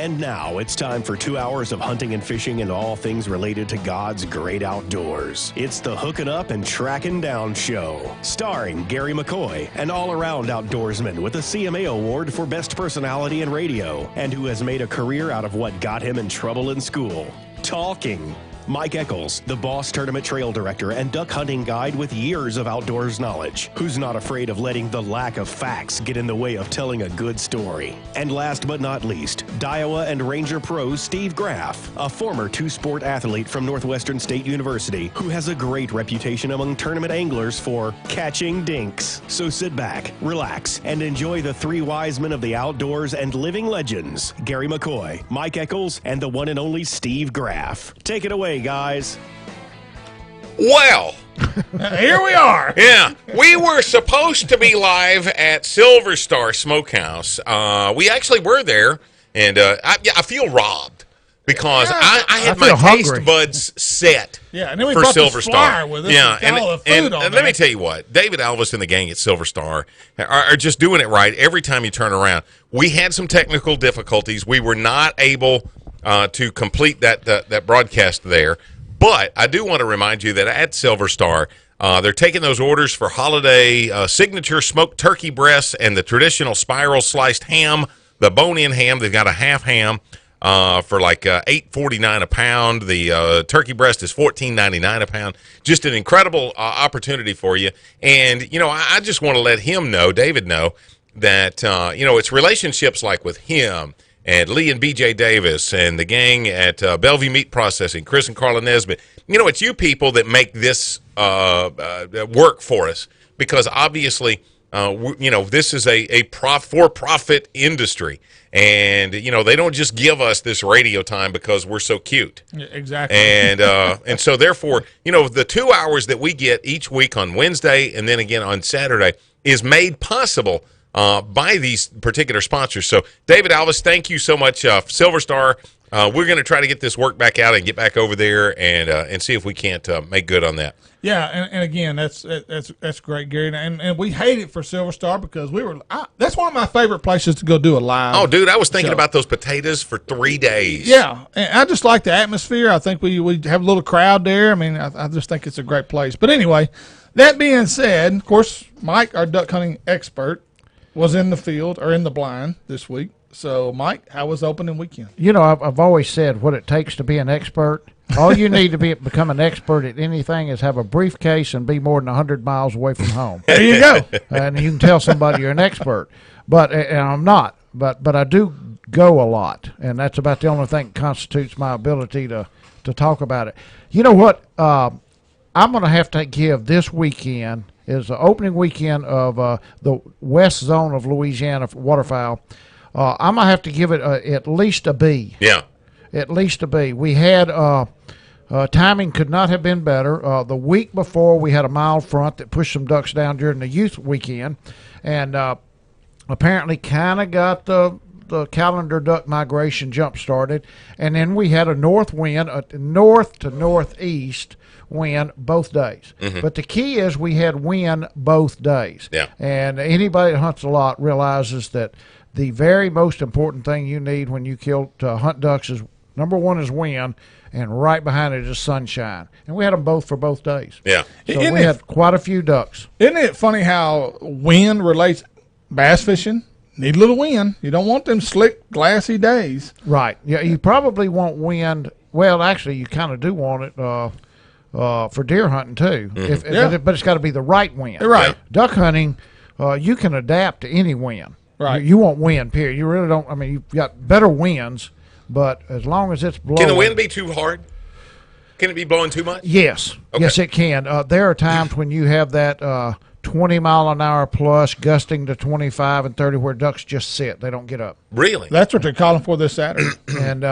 And now it's time for 2 hours of hunting and fishing and all things related to God's great outdoors. It's the Hooking Up and Tracking Down Show, starring Gary McCoy, an all-around outdoorsman with a CMA Award for Best Personality in Radio, and who has made a career out of what got him in trouble in school, talking. Mike Eccles, the Boss Tournament Trail Director and duck hunting guide with years of outdoors knowledge, who's not afraid of letting the lack of facts get in the way of telling a good story. And last but not least, Daiwa and Ranger Pro Steve Graff, a former two-sport athlete from Northwestern State University, who has a great reputation among tournament anglers for catching dinks. So sit back, relax, and enjoy the three wise men of the outdoors and living legends, Gary McCoy, Mike Eccles, and the one and only Steve Graff. Take it away, guys. Well, here we are. Yeah, we were supposed to be live at Silver Star Smokehouse. We actually were there, and I feel robbed because I had my taste buds set. Yeah, and then we for brought Silver this Star flyer with us. Yeah, and let me tell you what, David Alvis and the gang at Silver Star are just doing it right every time you turn around. We had some technical difficulties. We were not able to complete that broadcast there. But I do want to remind you that at Silver Star, they're taking those orders for holiday signature smoked turkey breasts and the traditional spiral sliced ham, the bone-in ham. They've got a half ham for like $8.49 a pound. The turkey breast is $14.99 a pound. Just an incredible opportunity for you. And, I just want to let him know, David know, that, it's relationships like with him and Lee and B.J. Davis and the gang at Bellevue Meat Processing, Chris and Carla Nesbitt. It's you people that make this work for us because obviously, this is a for-profit industry. And, they don't just give us this radio time because we're so cute. Yeah, exactly. And so, therefore, the 2 hours that we get each week on Wednesday and then again on Saturday is made possible by these particular sponsors. So, David Alvis, thank you so much. Silver Star, we're going to try to get this work back out and get back over there and see if we can't make good on that. Yeah, and again, that's great, Gary. And we hate it for Silver Star because that's one of my favorite places to go do a live. Oh, dude, I was thinking about those potatoes for 3 days. Yeah, and I just like the atmosphere. I think we have a little crowd there. I mean, I just think it's a great place. But anyway, that being said, of course, Mike, our duck hunting expert, was in the field or in the blind this week. So, Mike, how was opening weekend? I've always said what it takes to be an expert. All you need to become an expert at anything is have a briefcase and be more than 100 miles away from home. There you go. And you can tell somebody you're an expert. But and I'm not. But I do go a lot, and that's about the only thing that constitutes my ability to talk about it. You know what? I'm going to have to give this weekend is the opening weekend of the west zone of Louisiana for waterfowl. I'm going to have to give it at least a B. Yeah. At least a B. We had timing could not have been better. The week before, we had a mild front that pushed some ducks down during the youth weekend, and apparently kind of got the calendar duck migration jump started. And then we had a north wind, a north to northeast wind both days. Mm-hmm. But the key is we had wind both days. Yeah. And anybody that hunts a lot realizes that the very most important thing you need when you hunt ducks is, number one is wind, and right behind it is sunshine. And we had them both for both days. Yeah. So we had quite a few ducks. Isn't it funny how wind relates bass fishing? Need a little wind. You don't want them slick, glassy days. Right. Yeah, you probably want wind. Well, actually, you kind of do want it for deer hunting, too. Mm-hmm. But it's got to be the right wind. Right. Duck hunting, you can adapt to any wind. Right. You want wind, period. You really don't. I mean, you've got better winds, but as long as it's blowing. Can the wind be too hard? Can it be blowing too much? Yes. Okay. Yes, it can. There are times when you have that 20 mile an hour plus gusting to 25 and 30 where ducks just sit. They don't get up. Really? That's what they're calling for this Saturday. And,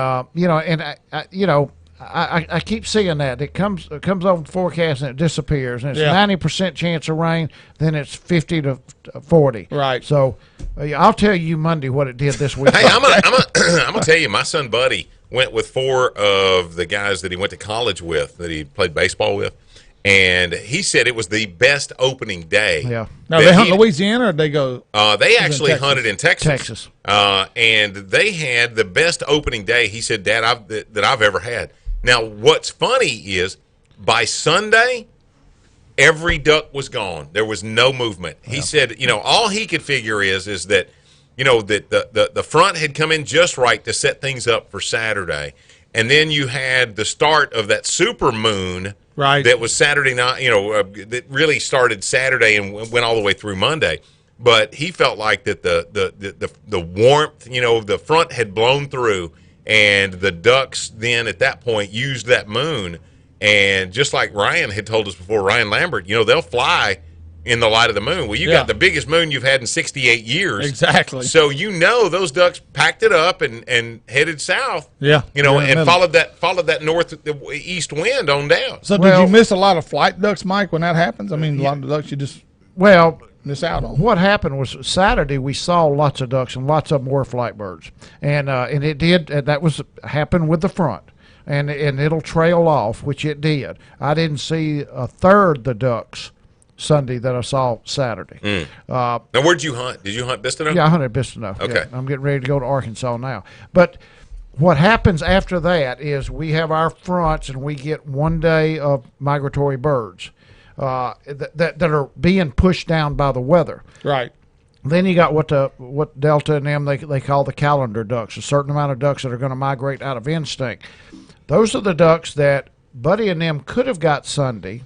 I keep seeing that. It comes on the forecast and it disappears. And it's 90% chance of rain, then it's 50 to 40. Right. So I'll tell you Monday what it did this week. Hey, I'm gonna tell you, my son Buddy went with 4 of the guys that he went to college with, that he played baseball with. and he said it was the best opening day. Yeah. Now, they hunt Louisiana or they go? They actually hunted in Texas. And they had the best opening day, he said, Dad, that I've ever had. Now, what's funny is by Sunday, every duck was gone. There was no movement. He said, all he could figure is that, that the front had come in just right to set things up for Saturday. And then you had the start of that super moon that was Saturday night, that really started Saturday and went all the way through Monday. But he felt like that the warmth, the front had blown through, and the ducks then at that point used that moon. And just like Ryan had told us before, Ryan Lambert, they'll fly in the light of the moon. Well, you got the biggest moon you've had in 68 years. Exactly. So those ducks packed it up and headed south. Yeah. And followed that northeast wind on down. So did you miss a lot of flight ducks, Mike, when that happens? I mean, a lot of ducks you just miss out on. What happened was Saturday we saw lots of ducks, and lots of them were flight birds, and it did. That was happened with the front. And it'll trail off, which it did. I didn't see a third the ducks Sunday that I saw Saturday. Now, where'd you hunt? Did you hunt Bistineau? Yeah, I hunted Bistineau. Okay. Yeah, I'm getting ready to go to Arkansas now. But what happens after that is we have our fronts, and we get one day of migratory birds that are being pushed down by the weather. Right. Then you got what Delta and them they call the calendar ducks, a certain amount of ducks that are going to migrate out of instinct. Those are the ducks that Buddy and them could have got Sunday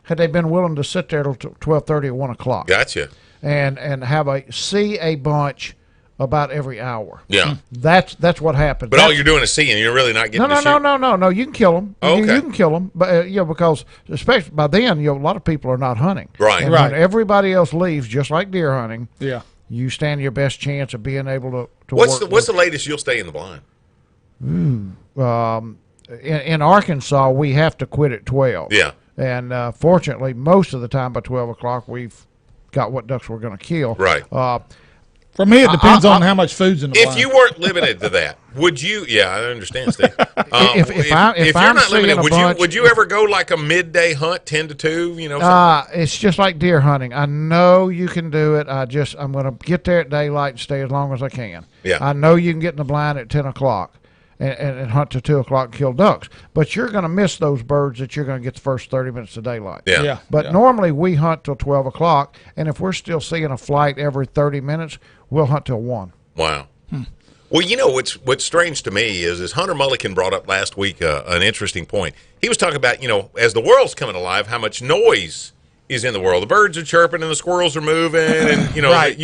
had they been willing to sit there till 12:30 or 1 o'clock. Gotcha. And see a bunch about every hour. Yeah. That's what happened. But all you're doing is seeing. You're really not getting to shoot. No. You can kill them. Oh, okay. You can kill them, but because especially by then, a lot of people are not hunting. Right. And when everybody else leaves, just like deer hunting. Yeah. You stand your best chance of being able to What's work. What's the latest you'll stay in the blind? In Arkansas, we have to quit at 12. Yeah. And fortunately, most of the time by 12 o'clock, we've got what ducks we're going to kill. Right. For me, it depends on how much food's in the If blind. you weren't limited to that, would you? Yeah, I understand, Steve. If you're I'm not limited, seeing a bunch, would you ever go like a midday hunt, 10 to 2? It's just like deer hunting. I know you can do it. I'm going to get there at daylight and stay as long as I can. Yeah. I know you can get in the blind at 10 o'clock. And hunt to 2 o'clock and kill ducks. But you're going to miss those birds that you're going to get the first 30 minutes of daylight. Yeah. But normally we hunt till 12 o'clock, and if we're still seeing a flight every 30 minutes, we'll hunt till 1. Wow. Well, what's strange to me is Hunter Mulligan brought up last week an interesting point. He was talking about, as the world's coming alive, how much noise is in the world. The birds are chirping and the squirrels are moving, and, Right.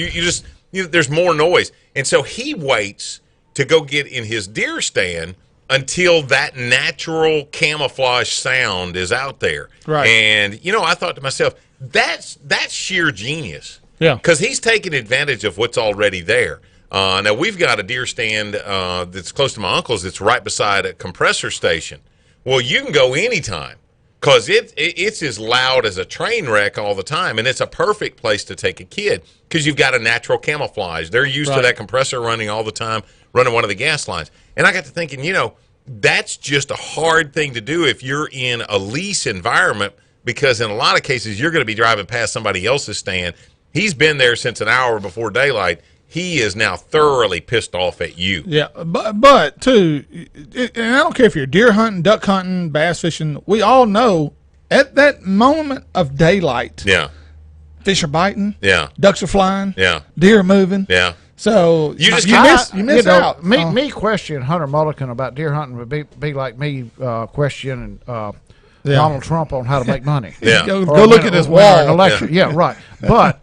there's more noise. And so he waits to go get in his deer stand until that natural camouflage sound is out there. Right. And, I thought to myself, that's sheer genius. Yeah. Because he's taking advantage of what's already there. Now, we've got a deer stand that's close to my uncle's that's right beside a compressor station. Well, you can go anytime because it's as loud as a train wreck all the time, and it's a perfect place to take a kid because you've got a natural camouflage. They're used to that compressor running all the time, running one of the gas lines. And I got to thinking, that's just a hard thing to do if you're in a lease environment because in a lot of cases you're going to be driving past somebody else's stand. He's been there since an hour before daylight. He is now thoroughly pissed off at you. Yeah, but too, and I don't care if you're deer hunting, duck hunting, bass fishing, we all know at that moment of daylight, Yeah. fish are biting, Yeah. ducks are flying, Yeah. deer are moving. Yeah. So You just you miss out. Me questioning Hunter Mulligan about deer hunting would be like me questioning Donald Trump on how to make money. Yeah. Go Or look win- at his win an wall. election. Yeah, right. But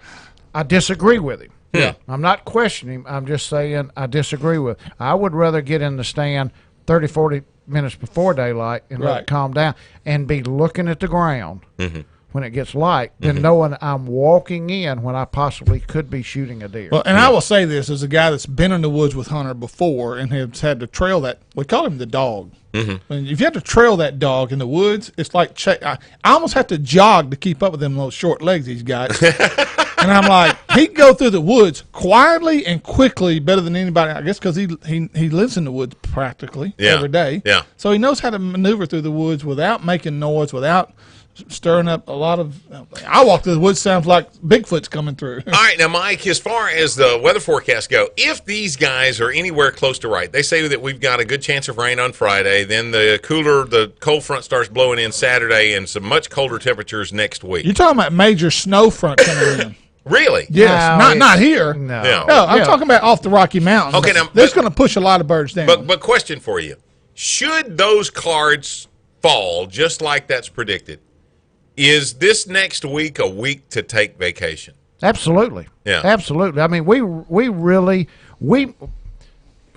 I disagree with him. Yeah. I'm not questioning him. I'm just saying I disagree with him. I would rather get in the stand 30, 40 minutes before daylight and let Right. it calm down and be looking at the ground when it gets light than knowing I'm walking in when I possibly could be shooting a deer. Well, and I will say this as a guy that's been in the woods with Hunter before and has had to trail that. We call him the dog. And if you have to trail that dog in the woods, it's like I almost have to jog to keep up with them little short legs he's got. And I'm like, he'd go through the woods quietly and quickly better than anybody. I guess because he lives in the woods practically every day. Yeah. So he knows how to maneuver through the woods without making noise, without stirring up a lot of. I walk through the woods, sounds like Bigfoot's coming through. All right, now, Mike, as far as the weather forecast go, if these guys are anywhere close to right, they say that we've got a good chance of rain on Friday, then the cold front starts blowing in Saturday, and some much colder temperatures next week. You're talking about major snow front coming in. Really? Yes, No, not here. No. Yeah. No, I'm talking about off the Rocky Mountains. Okay, now, that's going to push a lot of birds down. But question for you. Should those cards fall just like that's predicted, is this next week a week to take vacation? Absolutely. Yeah. Absolutely. I mean, we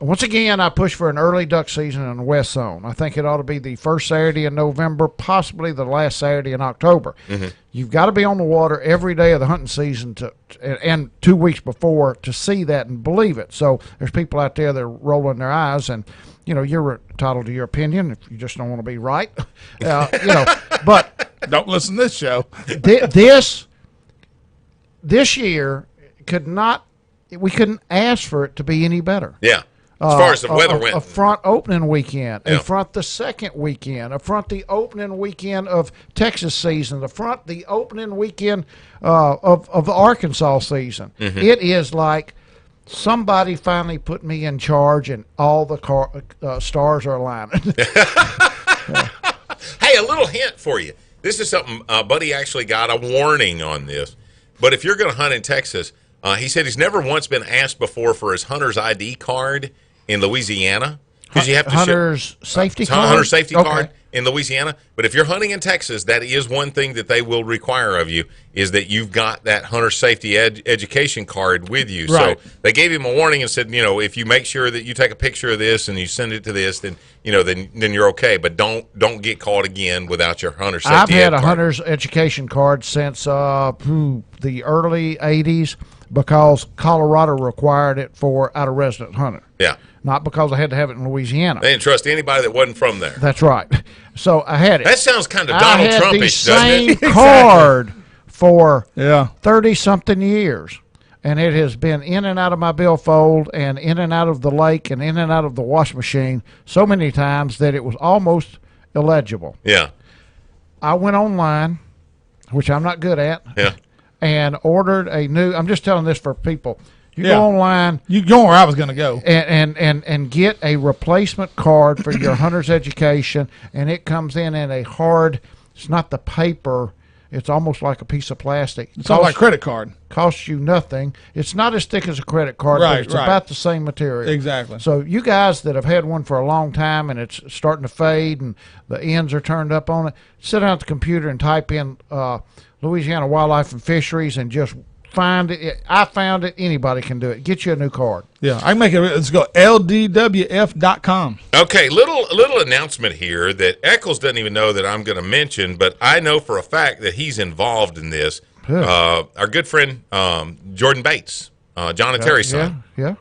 once again, I push for an early duck season in the West Zone. I think it ought to be the first Saturday in November, possibly the last Saturday in October. Mm-hmm. You've got to be on the water every day of the hunting season and 2 weeks before to see that and believe it. So there's people out there that are rolling their eyes, and you're entitled to your opinion if you just don't want to be right. But don't listen to this show. This year we couldn't ask for it to be any better. Yeah. As far as the weather went. A front opening weekend, Yeah. a front the second weekend, a front the opening weekend of Texas season, a front the opening weekend of the Arkansas season. Mm-hmm. It is like somebody finally put me in charge and all the stars are aligning. Hey, a little hint for you. This is something Buddy actually got a warning on this. But if you're going to hunt in Texas, he said he's never once been asked before for his hunter's ID card in Louisiana, because you have to hunter's safety card. Hunter's safety Okay. card in Louisiana. But if you're hunting in Texas, that is one thing that they will require of you, is that you've got that hunter safety education card with you. Right. So they gave him a warning and said, if you make sure that you take a picture of this and you send it to this, then then you're okay. But don't get caught again without your hunter safety. I've had a card. hunter's education card since the early '80s because Colorado required it for out-of-resident hunter. Yeah. Not because I had to have it in Louisiana. They didn't trust anybody that wasn't from there. That's right. So I had it. That sounds kind of I Donald had the Trumpish, doesn't same it? card for Yeah. 30-something years, and it has been in and out of my billfold and in and out of the lake and in and out of the wash machine so many times that it was almost illegible. Yeah. I went online, which I'm not good at, Yeah. and ordered a new. I'm just telling this for people. You Yeah. go online You going where I was going to go. and get a replacement card for your hunter's education, and it comes in a hard. It's not the paper. It's almost like a piece of plastic. It's all like credit card. Costs you nothing. It's not as thick as a credit card, Right, but it's right. about the same material. Exactly. So you guys that have had one for a long time and it's starting to fade and the ends are turned up on it, sit down at the computer and type in Louisiana Wildlife and Fisheries and just find it. I found it. Anybody can do it. Get you a new card. Yeah, I can make it. Let's go. LDWF.com. Okay, little announcement here that Eccles doesn't even know that I'm going to mention, but I know for a fact that he's involved in this. Our good friend Jordan Bates, John and Terry's son, Yeah.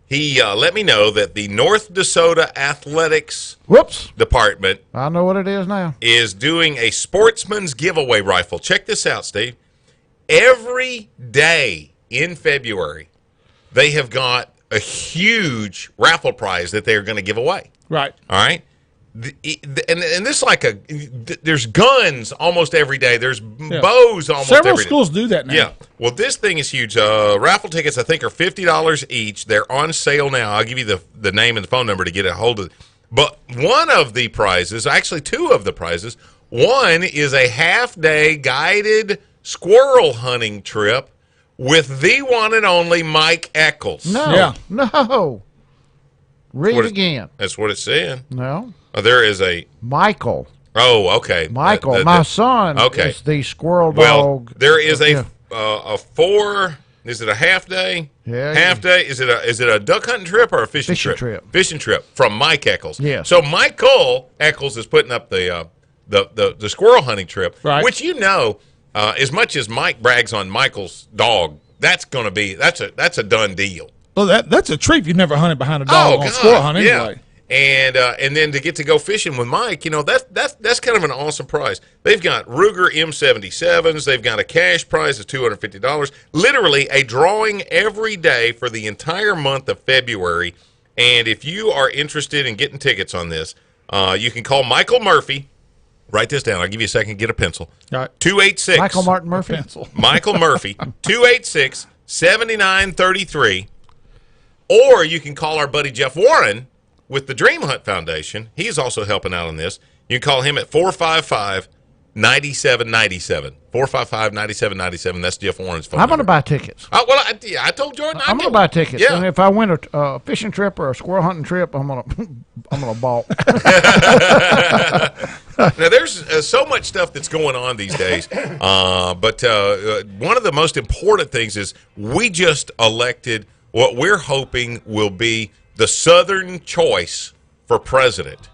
he let me know that the North Dakota Athletics Whoops. Department I know what it is now. is doing a sportsman's giveaway rifle. Check this out, Steve. Every day in February, they have got a huge raffle prize that they are going to give away. Right. All right. And this there's guns almost every day. There's bows almost Several every day. schools do that now. Yeah. Well, this thing is huge. Raffle tickets, I think, are $50 each. They're on sale now. I'll give you the name and the phone number to get a hold of it. But one of the prizes, actually two of the prizes, one is a half-day guided squirrel hunting trip with the one and only Mike Eccles. No. Yeah. No. Read What it is- again. That's what it's saying. No. There is a... Michael. Oh, okay. Michael. My son okay. is the squirrel Well, dog. there is Yeah. a 4... Is it a half day? Yeah. Half day? Is it a duck hunting trip or a fishing trip. Fishing trip from Mike Eccles. Yeah. So Michael Eccles is putting up the squirrel hunting trip, Right. which as much as Mike brags on Michael's dog, that's going to be that's a done deal. Well, that's a treat if you've never hunted behind a dog on squirrel hunt anyway. And then to get to go fishing with Mike, that's kind of an awesome prize. They've got Ruger M77s. They've got a cash prize of $250. Literally a drawing every day for the entire month of February. And if you are interested in getting tickets on this, you can call Michael Murphy Write this down. I'll give you a second. Get a pencil. All right. 286. Michael Martin Murphy. Pencil. Michael Murphy. 286-7933. Or you can call our buddy Jeff Warren with the Dream Hunt Foundation. He's also helping out on this. You can call him at 455-9797. 455-9797. That's Jeff Warren's phone I'm going number. to buy tickets. Oh, well, I told Jordan I'm going to buy tickets. Yeah. And if I win a fishing trip or a squirrel hunting trip, I'm going to balk. Now, there's so much stuff that's going on these days, but one of the most important things is we just elected what we're hoping will be the Southern choice for president.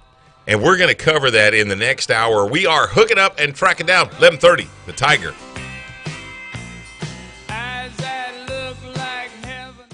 And we're going to cover that in the next hour. We are hooking up and tracking down 11:30, the Tiger. Eyes that look like heaven.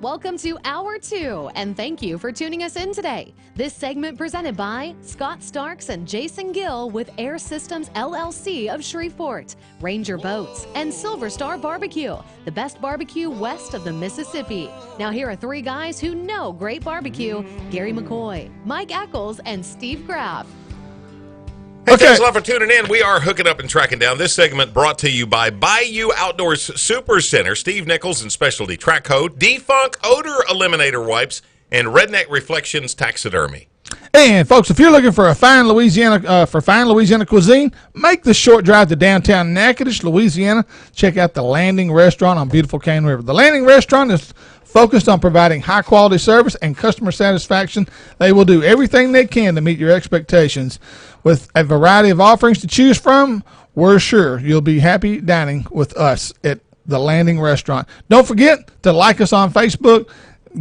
Welcome to Hour 2, and thank you for tuning us in today. This segment presented by Scott Starks and Jason Gill with Air Systems LLC of Shreveport, Ranger Boats, and Silver Star Barbecue, the best barbecue west of the Mississippi. Now here are three guys who know great barbecue: Gary McCoy, Mike Eccles, and Steve Kraft. Hey, thanks a lot for tuning in. We are hooking up and tracking down. This segment brought to you by Bayou Outdoors Super Center, Steve Nichols and Specialty Track Code, Defunk Odor Eliminator Wipes, and Redneck Reflections Taxidermy. And folks, if you're looking for a fine Louisiana cuisine, make the short drive to downtown Natchitoches, Louisiana. Check out the Landing Restaurant on beautiful Cane River. The Landing Restaurant is focused on providing high quality service and customer satisfaction. They will do everything they can to meet your expectations. With a variety of offerings to choose from, we're sure you'll be happy dining with us at the Landing Restaurant. Don't forget to like us on Facebook,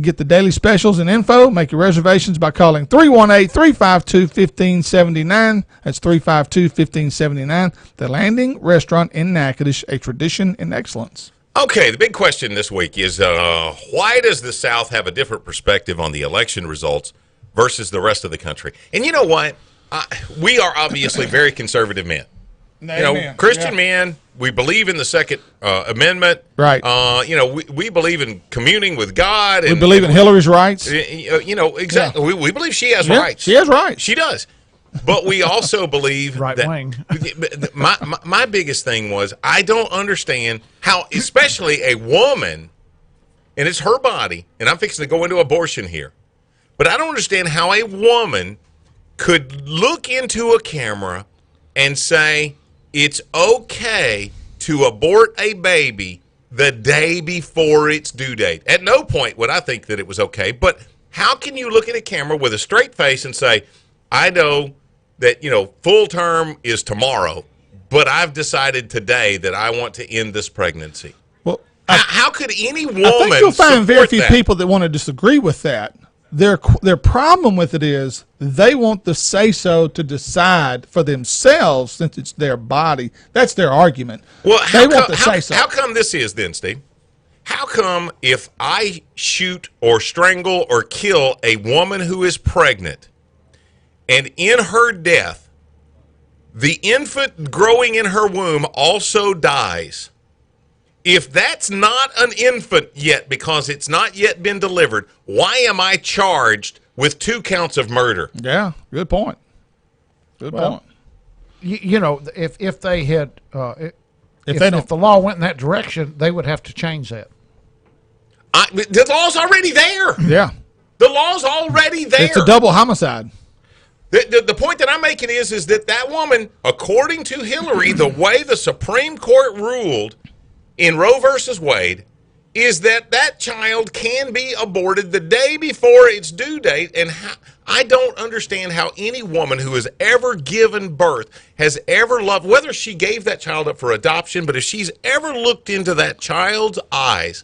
get the daily specials and info. Make your reservations by calling 318-352-1579. That's 352-1579. The Landing Restaurant in Natchitoches, a tradition in excellence. Okay, the big question this week is why does the South have a different perspective on the election results versus the rest of the country? And you know what? We are obviously very conservative men. Amen. Christian men. We believe in the Second Amendment. Right. We believe in communing with God. And, we believe in Hillary's rights. Exactly. Yeah. We believe she has rights. She has rights. She does. But we also believe Right that wing. my biggest thing was I don't understand how, especially a woman, and it's her body, and I'm fixing to go into abortion here, but I don't understand how a woman could look into a camera and say it's okay to abort a baby the day before its due date. At no point would I think that it was okay, but how can you look at a camera with a straight face and say, I know that, full term is tomorrow, but I've decided today that I want to end this pregnancy? Well, How could any woman I think you'll find very support few that? people that want to disagree with that. Their problem with it is they want the say-so to decide for themselves since it's their body. That's their argument. Well, they want the say-so. how come this is then, Steve? How come if I shoot or strangle or kill a woman who is pregnant, and in her death, the infant growing in her womb also dies? If that's not an infant yet because it's not yet been delivered, why am I charged with 2 counts of murder? Yeah, good point. Good point. You know, if they had, if they don't- the law went in that direction, they would have to change that. The law's already there. Yeah, The law's already there. it's a double homicide. The point that I'm making is that woman, according to Hillary, the way the Supreme Court ruled in Roe versus Wade, is that child can be aborted the day before its due date. And I don't understand how any woman who has ever given birth has ever loved, whether she gave that child up for adoption, but if she's ever looked into that child's eyes,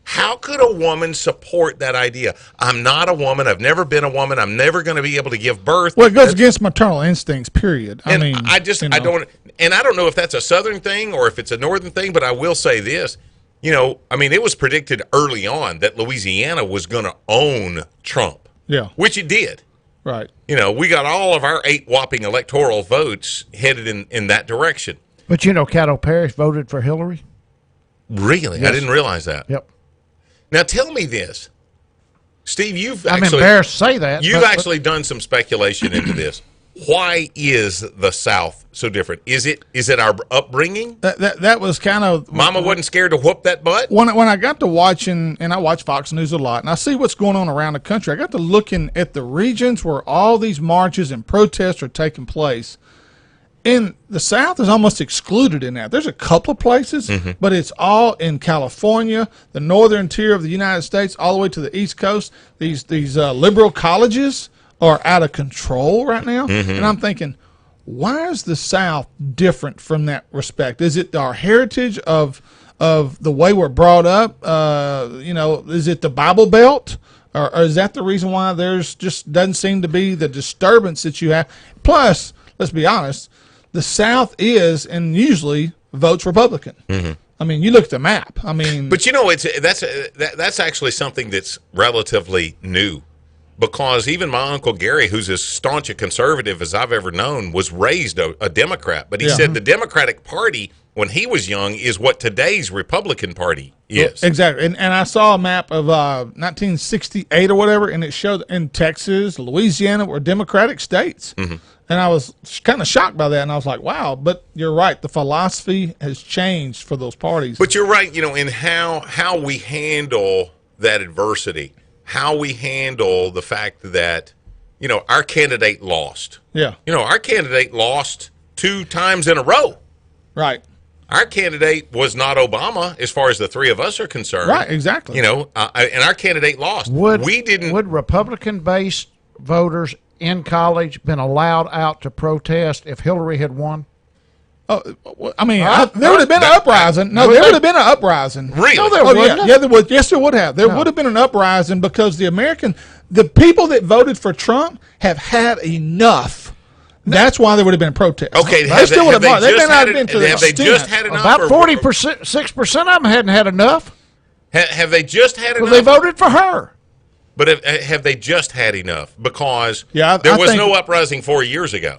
how could a woman support that idea? I'm not a woman. I've never been a woman. I'm never going to be able to give birth. Well, it goes against maternal instincts, period. I mean, I don't, and I don't know if that's a Southern thing or if it's a Northern thing, but I will say this. It was predicted early on that Louisiana was going to own Trump. Yeah. Which it did. Right. We got all of our 8 whopping electoral votes headed in that direction. But Caddo Parish voted for Hillary. Really? Yes. I didn't realize that. Yep. Now tell me this, Steve. I'm embarrassed to say that. You've actually done some speculation into this. Why is the South so different? Is it our upbringing? That was kind of Mama wasn't scared to whoop that butt? when I got to watching, and I watch Fox News a lot, and I see what's going on around the country. I got to looking at the regions where all these marches and protests are taking place. And the South is almost excluded in that. There's a couple of places, but it's all in California, the northern tier of the United States, all the way to the East Coast. These liberal colleges are out of control right now. And I'm thinking, why is the South different from that respect? Is it our heritage of the way we're brought up? Is it the Bible Belt? Or is that the reason why there's just doesn't seem to be the disturbance that you have? Plus, let's be honest, the South is and usually votes Republican. I mean, you look at the map. I mean, but that's actually something that's relatively new, because even my Uncle Gary, who's as staunch a conservative as I've ever known, was raised a Democrat. But he said the Democratic Party, when he was young, is what today's Republican Party is. Exactly. And I saw a map of 1968 or whatever, and it showed in Texas, Louisiana were Democratic states. And I was kind of shocked by that, and I was like, wow, but you're right. The philosophy has changed for those parties. But you're right, in how we handle that adversity, how we handle the fact that, our candidate lost. Yeah. Our candidate lost 2 times in a row. Right. Our candidate was not Obama, as far as the 3 of us are concerned. Right, exactly. And our candidate lost. Would Republican-based voters in college been allowed out to protest if Hillary had won? Oh, I mean, there would have been an uprising. No, there would have been an uprising. Really? No, there Oh, wouldn't. yeah, there would. Yes, there would have. There would have been an uprising because the people that voted for Trump have had enough. That's why there would have been a protest. Okay, they have still they, would have. They may not have been to the have they extent. just had enough? About or- 40%, 6% of them hadn't had enough Have they just had because enough? they voted for her. But have they just had enough? Because Yeah, there I was think- no uprising 4 years ago.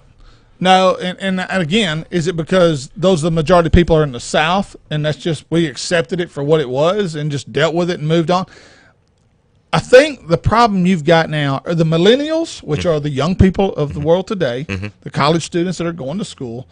No, and again, is it because those the majority of people are in the South, and that's just we accepted it for what it was and just dealt with it and moved on? I think the problem you've got now are the millennials, which are the young people of the world today, the college students that are going to school.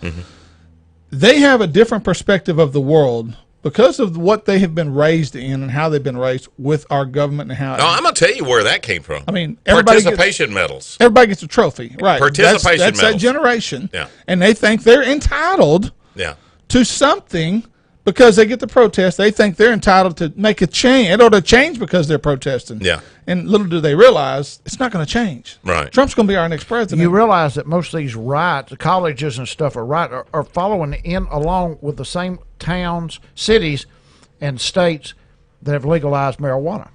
They have a different perspective of the world because of what they have been raised in and how they've been raised with our government and how. No, I'm going to tell you where that came from. I mean, everybody participation medals. Everybody gets a trophy, right? Participation that's that medals. generation, Yeah. and they think they're entitled Yeah. to something because they get to protest. They think they're entitled to make a change or to change because they're protesting. Yeah. And little do they realize it's not going to change. Right. Trump's going to be our next president. You realize that most of these riots, the colleges and stuff are following in along with the same towns, cities, and states that have legalized marijuana.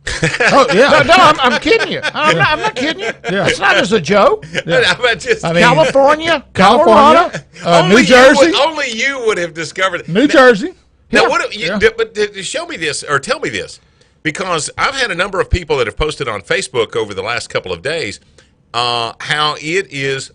Oh yeah, No, I'm kidding you. I'm not kidding you. Yeah. It's not as a joke. I mean, California, California, Colorado. New Jersey, only you would have discovered it. New Jersey. Now, Yeah. what? But show me this, or tell me this, because I've had a number of people that have posted on Facebook over the last couple of days how it is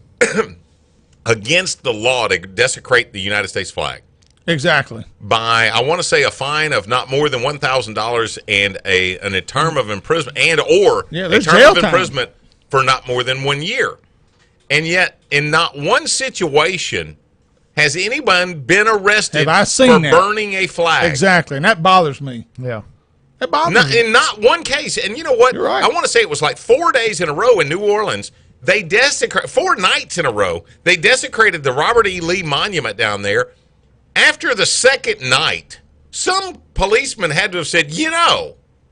against the law to desecrate the United States flag Exactly. by, I want to say, a fine of not more than $1,000 and a term of imprisonment or a there's term jail of time. imprisonment for not more than 1 year. And yet, in not one situation has anyone been arrested Have I seen for that? burning a flag. Exactly, and that bothers me. Yeah. That bothers me. In not one case. And you know what? You're right. I want to say it was like 4 days in a row in New Orleans. They desecrated 4 nights in a row. They desecrated the Robert E. Lee Monument down there. After the second night, some policeman had to have said,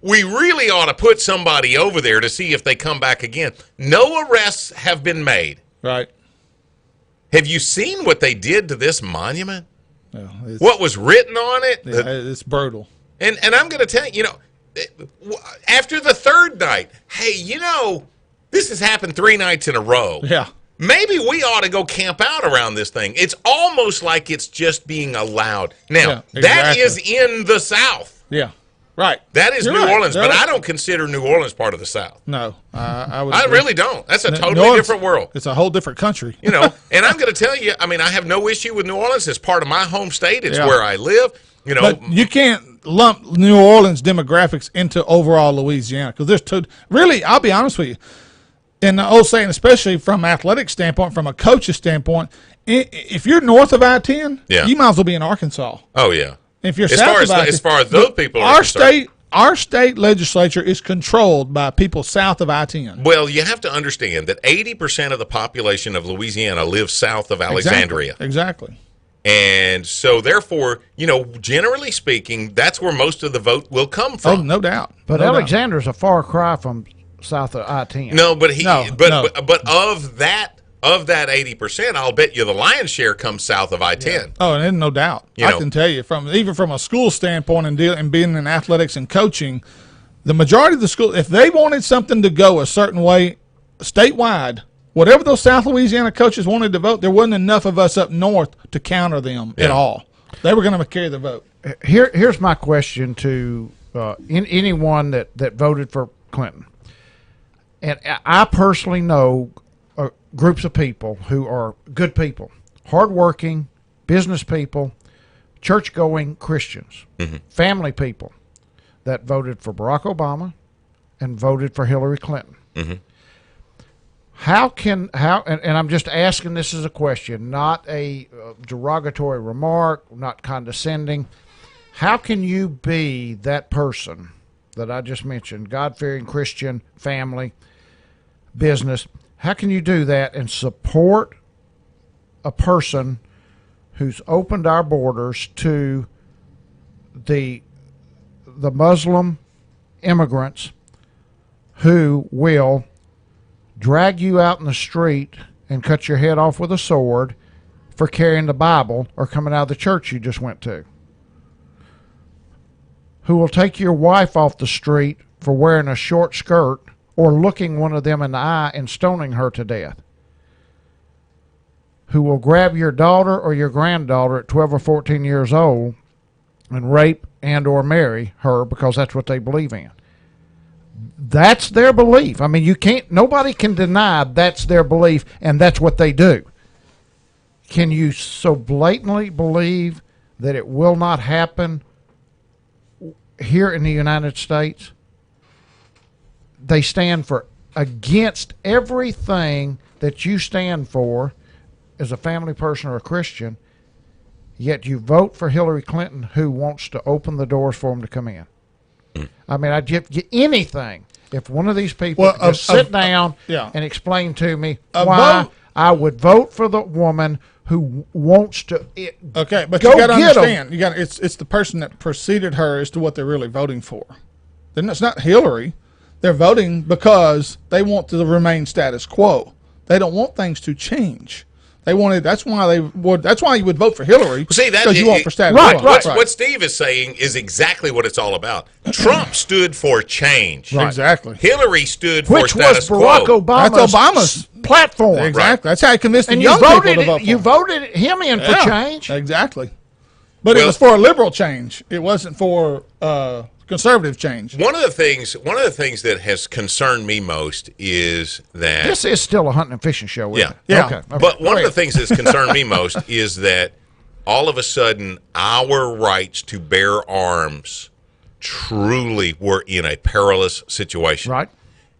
we really ought to put somebody over there to see if they come back again. No arrests have been made. Right. Have you seen what they did to this monument? Yeah, What was written on it? Yeah, it's brutal. And I'm going to tell you, after the third night, hey, this has happened 3 nights in a row. Yeah. Maybe we ought to go camp out around this thing. It's almost like it's just being allowed. Now, Yeah, that exactly. is in the South. Yeah. Right. That is You're New right. Orleans, but They're- I don't consider New Orleans part of the South. No, I would. I agree. really don't. That's a New totally Orleans, different world. It's a whole different country. And I'm going to tell you, I mean, I have no issue with New Orleans. It's part of my home state. It's Yeah. where I live. But you can't lump New Orleans demographics into overall Louisiana because there's two. Really, I'll be honest with you. In the old saying, especially from an athletic standpoint, from a coach's standpoint, if you're north of I-10, Yeah. you might as well be in Arkansas. Oh, yeah. If you're As south far of as I-10, as far as those people are concerned. Our state legislature is controlled by people south of I-10. Well, you have to understand that 80% of the population of Louisiana lives south of Alexandria. Exactly. And so, therefore, generally speaking, that's where most of the vote will come Oh, from. no doubt. But No doubt. Alexander's a far cry from south of I-10. No, but No. but of that 80%, I'll bet you the lion's share comes south of I-10. Oh, and there's no doubt. You I know. can tell you even from a school standpoint and being in athletics and coaching, the majority of the school, if they wanted something to go a certain way statewide, whatever those South Louisiana coaches wanted to vote, there wasn't enough of us up north to counter them at all. They were going to carry the vote. Here's my question to anyone that voted for Clinton. And I personally know groups of people who are good people, hardworking, business people, church-going Christians, family people that voted for Barack Obama and voted for Hillary Clinton. And I'm just asking this as a question, not a derogatory remark, not condescending. How can you be that person that I just mentioned, God-fearing Christian, family, business? How can you do that and support a person who's opened our borders to the Muslim immigrants who will drag you out in the street and cut your head off with a sword for carrying the Bible or coming out of the church you just went to? Who will take your wife off the street for wearing a short skirt or looking one of them in the eye and stoning her to death? Who will grab your daughter or your granddaughter at 12 or 14 years old and rape and or marry her because that's what they believe in? That's their belief. I mean, nobody can deny that's their belief and that's what they do. Can you so blatantly believe that it will not happen here in the United States? They stand against everything that you stand for as a family person or a Christian, yet you vote for Hillary Clinton, who wants to open the doors for them to come in. I mean, I'd give you anything if one of these people could just sit down and explain to me why I would vote for the woman who wants to. Okay, but go you got to get 'em. understand. It's the person that preceded her as to what they're really voting for. Then it's not Hillary. They're voting because they want to remain status quo. They don't want things to change. They wanted. That's why they would. That's why you would vote for Hillary. See, that because you want for status right, quo. right. What Steve is saying is exactly what it's all about. Trump stood for change. Right. Exactly. Hillary stood for Which status was Barack quo. Obama's, That's Obama's platform. Exactly. That's how he convinced And the you young people voted, to vote for you him. voted him in for change. Exactly. But it Well- was for a liberal change. It wasn't for conservative change. One of the things that has concerned me most is that This is still a hunting and fishing show, isn't Yeah. it? Yeah. Okay. But one of the Right. things that's concerned me most is that all of a sudden our rights to bear arms truly were in a perilous situation. Right.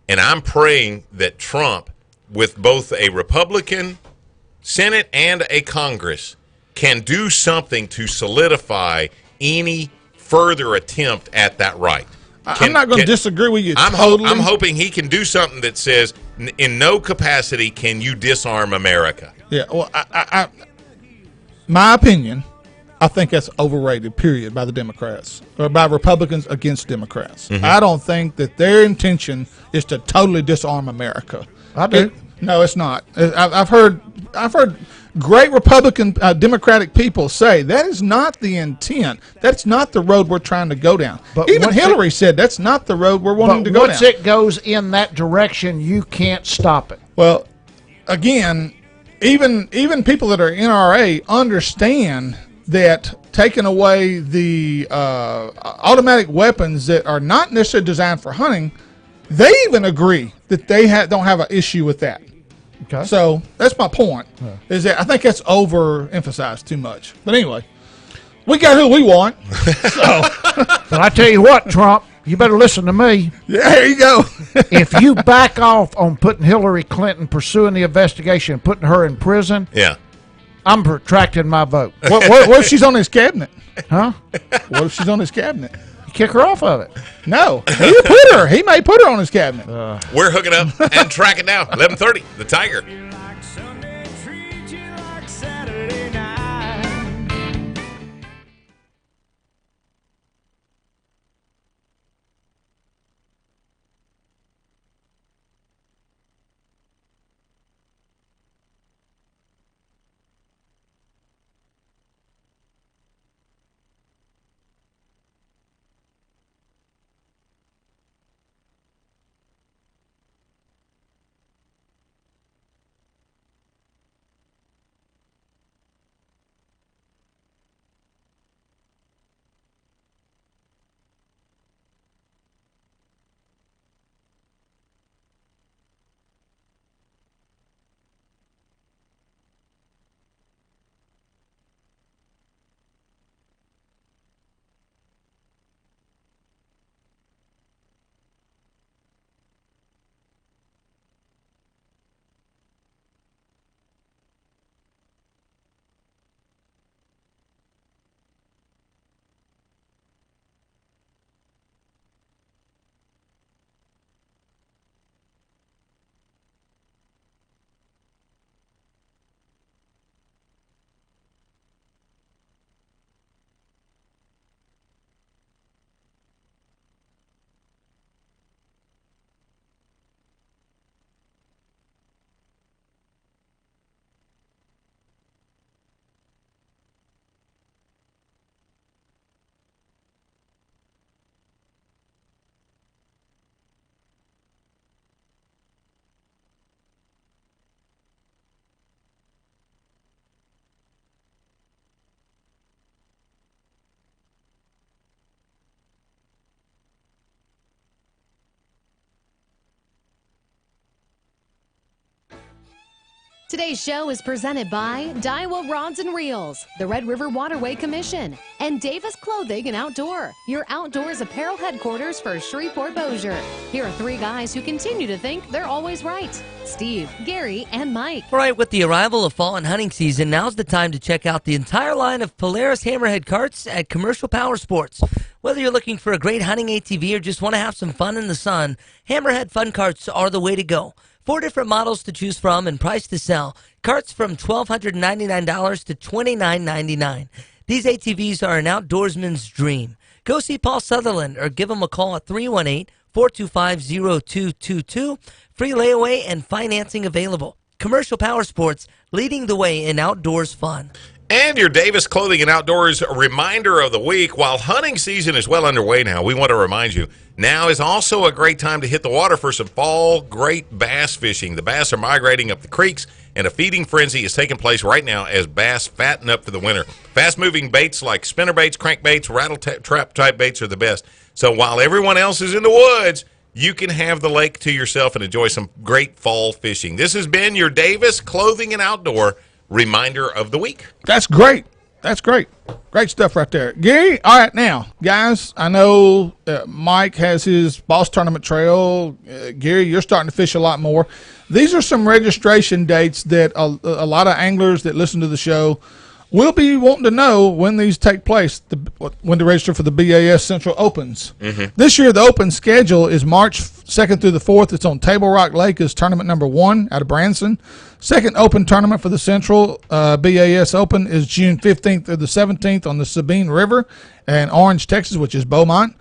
And I'm praying that Trump, with both a Republican Senate and a Congress, can do something to solidify any further attempt at that right. I'm not going to disagree with you I'm totally. hoping he can do something that says, in no capacity can you disarm America. Yeah. Well, my opinion, I think that's overrated. Period. By the Democrats or by Republicans against Democrats. Mm-hmm. I don't think that their intention is to totally disarm America. I do. No, it's not. I've heard great Republican, Democratic people say that is not the intent. That's not the road we're trying to go down. But even once Hillary said that's not the road we're wanting But to go once down. it goes in that direction, you can't stop it. Well, again, even people that are NRA understand that taking away the automatic weapons that are not necessarily designed for hunting, they even agree that they don't have an issue with that. Okay. So that's my point. Is that I think that's overemphasized too much. But anyway, we got who we want. But I tell you what, Trump, you better listen to me. Yeah, there you go. If you back off on putting Hillary Clinton, pursuing the investigation, putting her in prison, Yeah. I'm retracting my vote. what if she's on his cabinet? Huh? What if she's on his cabinet? You kick her off of it. No, he put her. He may put her on his cabinet. We're hooking up and tracking down. 11:30, the Tiger. Like Sunday, treat you like Saturday night. Today's show is presented by Daiwa Rods and Reels, the Red River Waterway Commission, and Davis Clothing and Outdoor, your outdoors apparel headquarters for Shreveport Bossier. Here are three guys who continue to think they're always right: Steve, Gary, and Mike. All right, with the arrival of fall and hunting season, now's the time to check out the entire line of Polaris Hammerhead carts at Commercial Power Sports. Whether you're looking for a great hunting ATV or just want to have some fun in the sun, Hammerhead Fun Carts are the way to go. 4 different models to choose from and price to sell. Carts from $1,299 to $2,999. These ATVs are an outdoorsman's dream. Go see Paul Sutherland or give him a call at 318-425-0222. Free layaway and financing available. Commercial Power Sports, leading the way in outdoors fun. And your Davis Clothing and Outdoors reminder of the week. While hunting season is well underway now, we want to remind you, now is also a great time to hit the water for some fall great bass fishing. The bass are migrating up the creeks, and a feeding frenzy is taking place right now as bass fatten up for the winter. Fast-moving baits like spinnerbaits, crankbaits, rattle-trap-type baits are the best. So while everyone else is in the woods, you can have the lake to yourself and enjoy some great fall fishing. This has been your Davis Clothing and Outdoor reminder of the week. That's great. That's great. Great stuff right there. Gary, all right, now, guys, I know Mike has his Boss Tournament Trail. Gary, you're starting to fish a lot more. These are some registration dates that a lot of anglers that listen to the show will be wanting to know when these take place, when to register for the BAS Central Opens. This year, the Open schedule is March 2nd through the 4th. It's on Table Rock Lake is tournament number 1 out of Branson. Second Open tournament for the Central BAS Open is June 15th through the 17th on the Sabine River in Orange, Texas, which is Beaumont.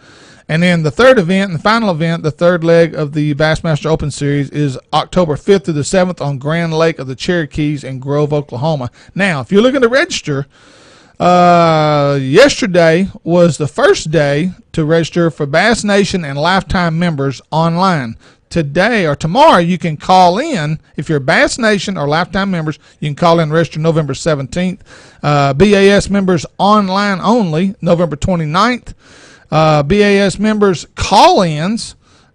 And then the third event and the final event, the third leg of the Bassmaster Open Series, is October 5th through the 7th on Grand Lake of the Cherokees in Grove, Oklahoma. Now, if you're looking to register, yesterday was the first day to register for Bass Nation and Lifetime members online. Today or tomorrow, you can call in. If you're Bass Nation or Lifetime members, you can call in and register November 17th. BAS members online only, November 29th. BAS members call-ins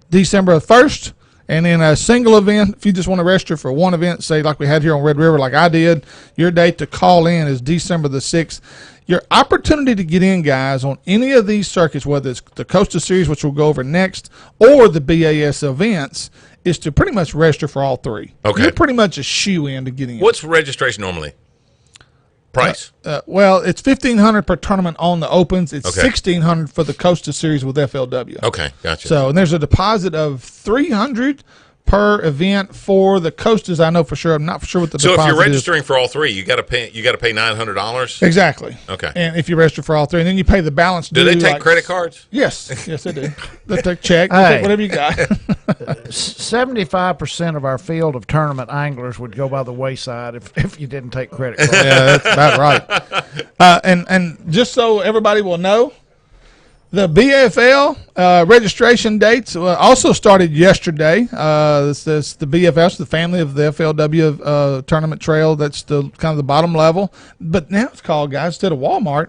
December 1st, and then a single event, if you just want to register for one event, say like we had here on Red River like I did, your date to call in is December the 6th. Your opportunity to get in, guys, on any of these circuits, whether it's the Costa Series, which we'll go over next, or the BAS events, is to pretty much register for all three. Okay. You're pretty much a shoe-in to get in. What's registration normally? Price? Well, it's $1,500 per tournament on the Opens. It's Okay. $1,600 for the Costa Series with FLW. Okay, gotcha. So, and there's a deposit of $300 per event for the Costas. I know for sure. I'm not for sure what the So deposit if you're is. registering for all three, you got to pay $900. Exactly. Okay. And if you register for all three, and then you pay the balance. Do they take like, credit cards? Yes. Yes, they do. They take check. They Hey. take whatever you got. 75% of our field of tournament anglers would go by the wayside if you didn't take credit cards. Yeah, that's about right. And just so everybody will know, the BFL registration dates also started yesterday. This is the BFL, the family of the FLW tournament trail. That's the kind of the bottom level. But now it's called, guys, instead of Walmart,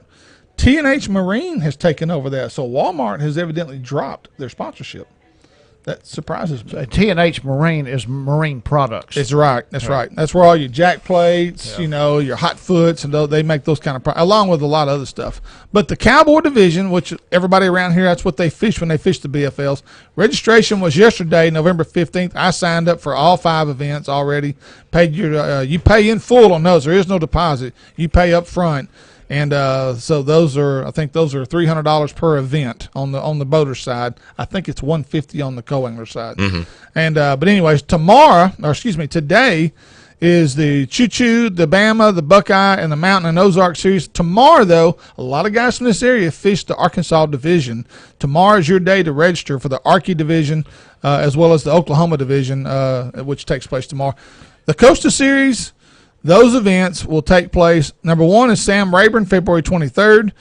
T&H Marine has taken over that. So Walmart has evidently dropped their sponsorship. That surprises me. T&H Marine is marine products. It's right. That's right. That's where all your jack plates, your hot foots, and they make those kind of along with a lot of other stuff. But the Cowboy division, which everybody around here, that's what they fish when they fish the BFLs. Registration was yesterday, November 15th. I signed up for all 5 events already. Paid your you pay in full on those. There is no deposit. You pay up front. And so those are, I think those are $300 per event on the boater side. I think it's $150 on the co-angler side. Mm-hmm. And but anyways, today is the Choo Choo, the Bama, the Buckeye, and the Mountain and Ozark series. Tomorrow, though, a lot of guys from this area fish the Arkansas division. Tomorrow is your day to register for the Arky division as well as the Oklahoma division, which takes place tomorrow. The Costa series. Those events will take place. Number 1 is Sam Rayburn, February 23rd.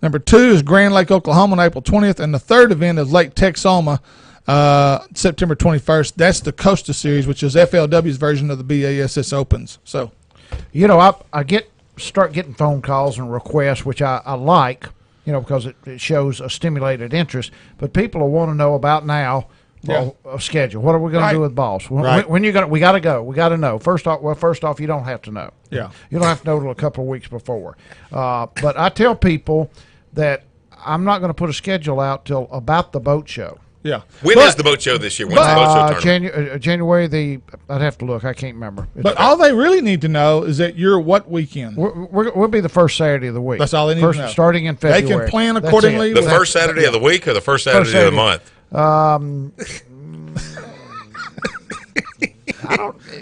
Number 2 is Grand Lake, Oklahoma, on April 20th. And the third event is Lake Texoma, September 21st. That's the Costa Series, which is FLW's version of the BASS Opens. So, I start getting phone calls and requests, which I like, because it shows a stimulated interest. But people will want to know about now. A schedule. What are we going to do with balls? When you we got to go. We got to know. First off, you don't have to know. Yeah. You don't have to know till a couple of weeks before. But I tell people that I'm not going to put a schedule out till about the boat show. yeah. When is the boat show this year? When's the boat show tournament? January I'd have to look. I can't remember. But all they really need to know is that you're what weekend. We'll be the first Saturday of the week. That's all they need to know. Starting in They February. can plan That's accordingly. it. The first Saturday of the week or the first Saturday of the month?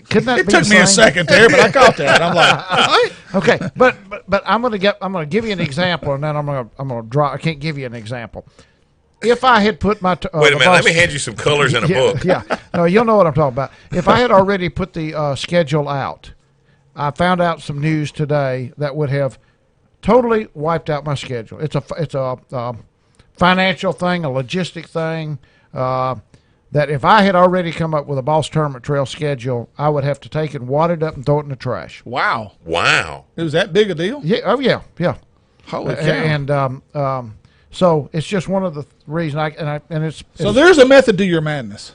Couldn't that It be took the me a same? second there, but I caught that. I'm like, Okay, but I'm going to give you an example, and then I'm going to draw. I can't give you an example. if I had put my Wait a minute. Let me hand you some colors in a book. Yeah, no, you'll know what I'm talking about. If I had already put the schedule out, I found out some news today that would have totally wiped out my schedule. It's a financial thing, a logistic thing. That if I had already come up with a Boss Tournament Trail schedule, I would have to take it and wad it up and throw it in the trash. Wow. Wow. It was that big a deal? Yeah. Oh yeah. Yeah. Holy cow. And so it's just one of the reasons So there's a method to your madness.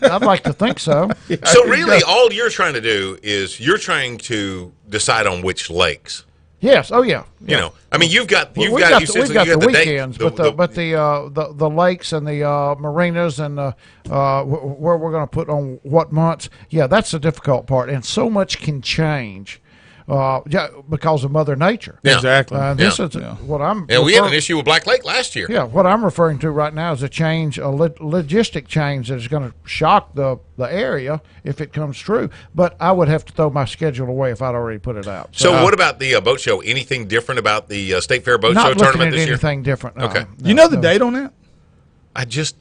I'd like to think so. So really, all you're trying to do is you're trying to decide on which lakes. Yes. Oh yeah. You know, I mean, you've got We've got the date- weekends, but the lakes and the marinas and where we're going to put on what months. Yeah, that's the difficult part, and so much can change. Because of Mother Nature. Yeah. Exactly. This is what I'm. Yeah, we had an issue with Black Lake last year. Yeah, what I'm referring to right now is a change, a logistic change that is going to shock the area if it comes true. But I would have to throw my schedule away if I'd already put it out. So what about the boat show? Anything different about the State Fair Boat Show not looking tournament at this year? anything different. No, Okay. Do you know the date on that? I just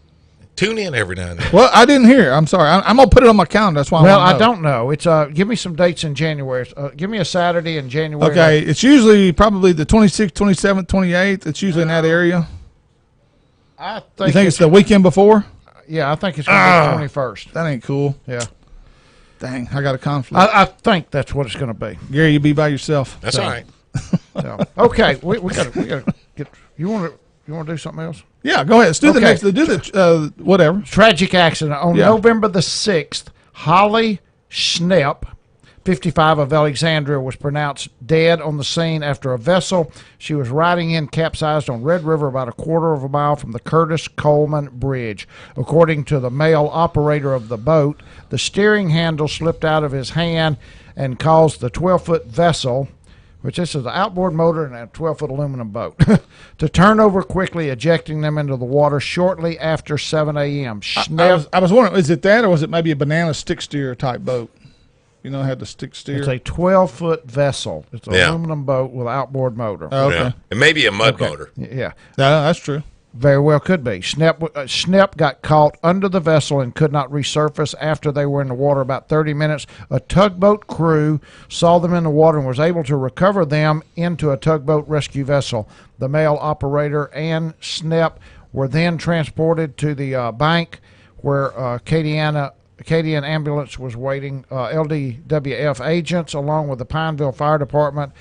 tune in every now and then. Well, I didn't hear. I'm sorry. I'm going to put it on my calendar. That's why I don't know. It's give me some dates in January. Give me a Saturday in January. Okay. It's usually probably the 26th, 27th, 28th. It's usually in that area. I You think it's the weekend before? Yeah, I think it's going to be 21st. That ain't cool. Yeah. Dang, I got a conflict. I think that's what it's going to be. Gary, you be by yourself. That's all right. So, okay, we got to get. You want to do something else? Yeah, go ahead. Let's do the Okay. next. Do the whatever. Tragic accident on Yeah. November the 6th. Holly Schnepp, 55 of Alexandria, was pronounced dead on the scene after a vessel she was riding in capsized on Red River about a quarter of a mile from the Curtis Coleman Bridge. According to the male operator of the boat, the steering handle slipped out of his hand and caused the 12-foot vessel, which this is an outboard motor and a 12-foot aluminum boat, to turn over quickly, ejecting them into the water shortly after 7 a.m. I was wondering, is it that or was it maybe a banana stick steer type boat? You know, had the stick steer. It's a 12-foot vessel. It's an Yeah. aluminum boat with an outboard motor. Oh, okay. Yeah. And maybe a mud motor. Yeah, That's true. very well could be. Schnepp got caught under the vessel and could not resurface after they were in the water about 30 minutes. A tugboat crew saw them in the water and was able to recover them into a tugboat rescue vessel. The male operator and Schnepp were then transported to the bank where Acadian ambulance was waiting. LDWF agents, along with the Pineville Fire Department,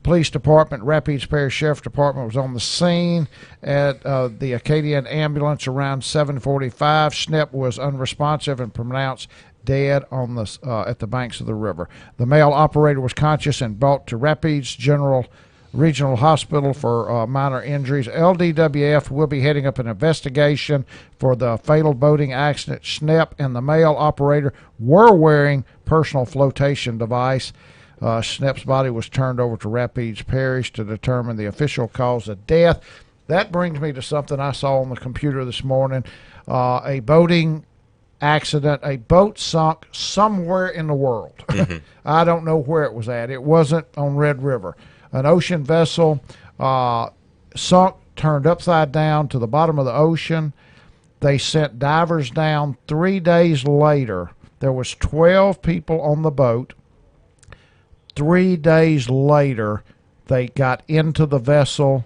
Police Department, Rapides Parish Sheriff Department, was on the scene at the Acadian ambulance around 7:45. Schnepp was unresponsive and pronounced dead on the at the banks of the river. The male operator was conscious and brought to Rapides Regional Hospital for minor injuries. LDWF will be heading up an investigation for the fatal boating accident. Schnepp and the male operator were wearing personal flotation device. Schnepp's body was turned over to Rapides Parish to determine the official cause of death. That brings me to something I saw on the computer this morning. A boating accident. A boat sunk somewhere in the world. I don't know where it was at. It wasn't on Red River. An ocean vessel sunk, turned upside down to the bottom of the ocean. They sent divers down 3 days later. There was 12 people on the boat. 3 days later, they got into the vessel.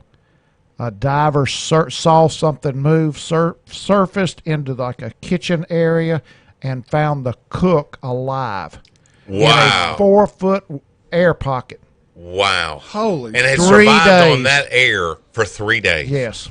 A diver saw something move, surfaced into like a kitchen area, and found the cook alive in Wow. a 4-foot air pocket. Wow. Holy. And had 3 survived days. on that air for 3 days. Yes.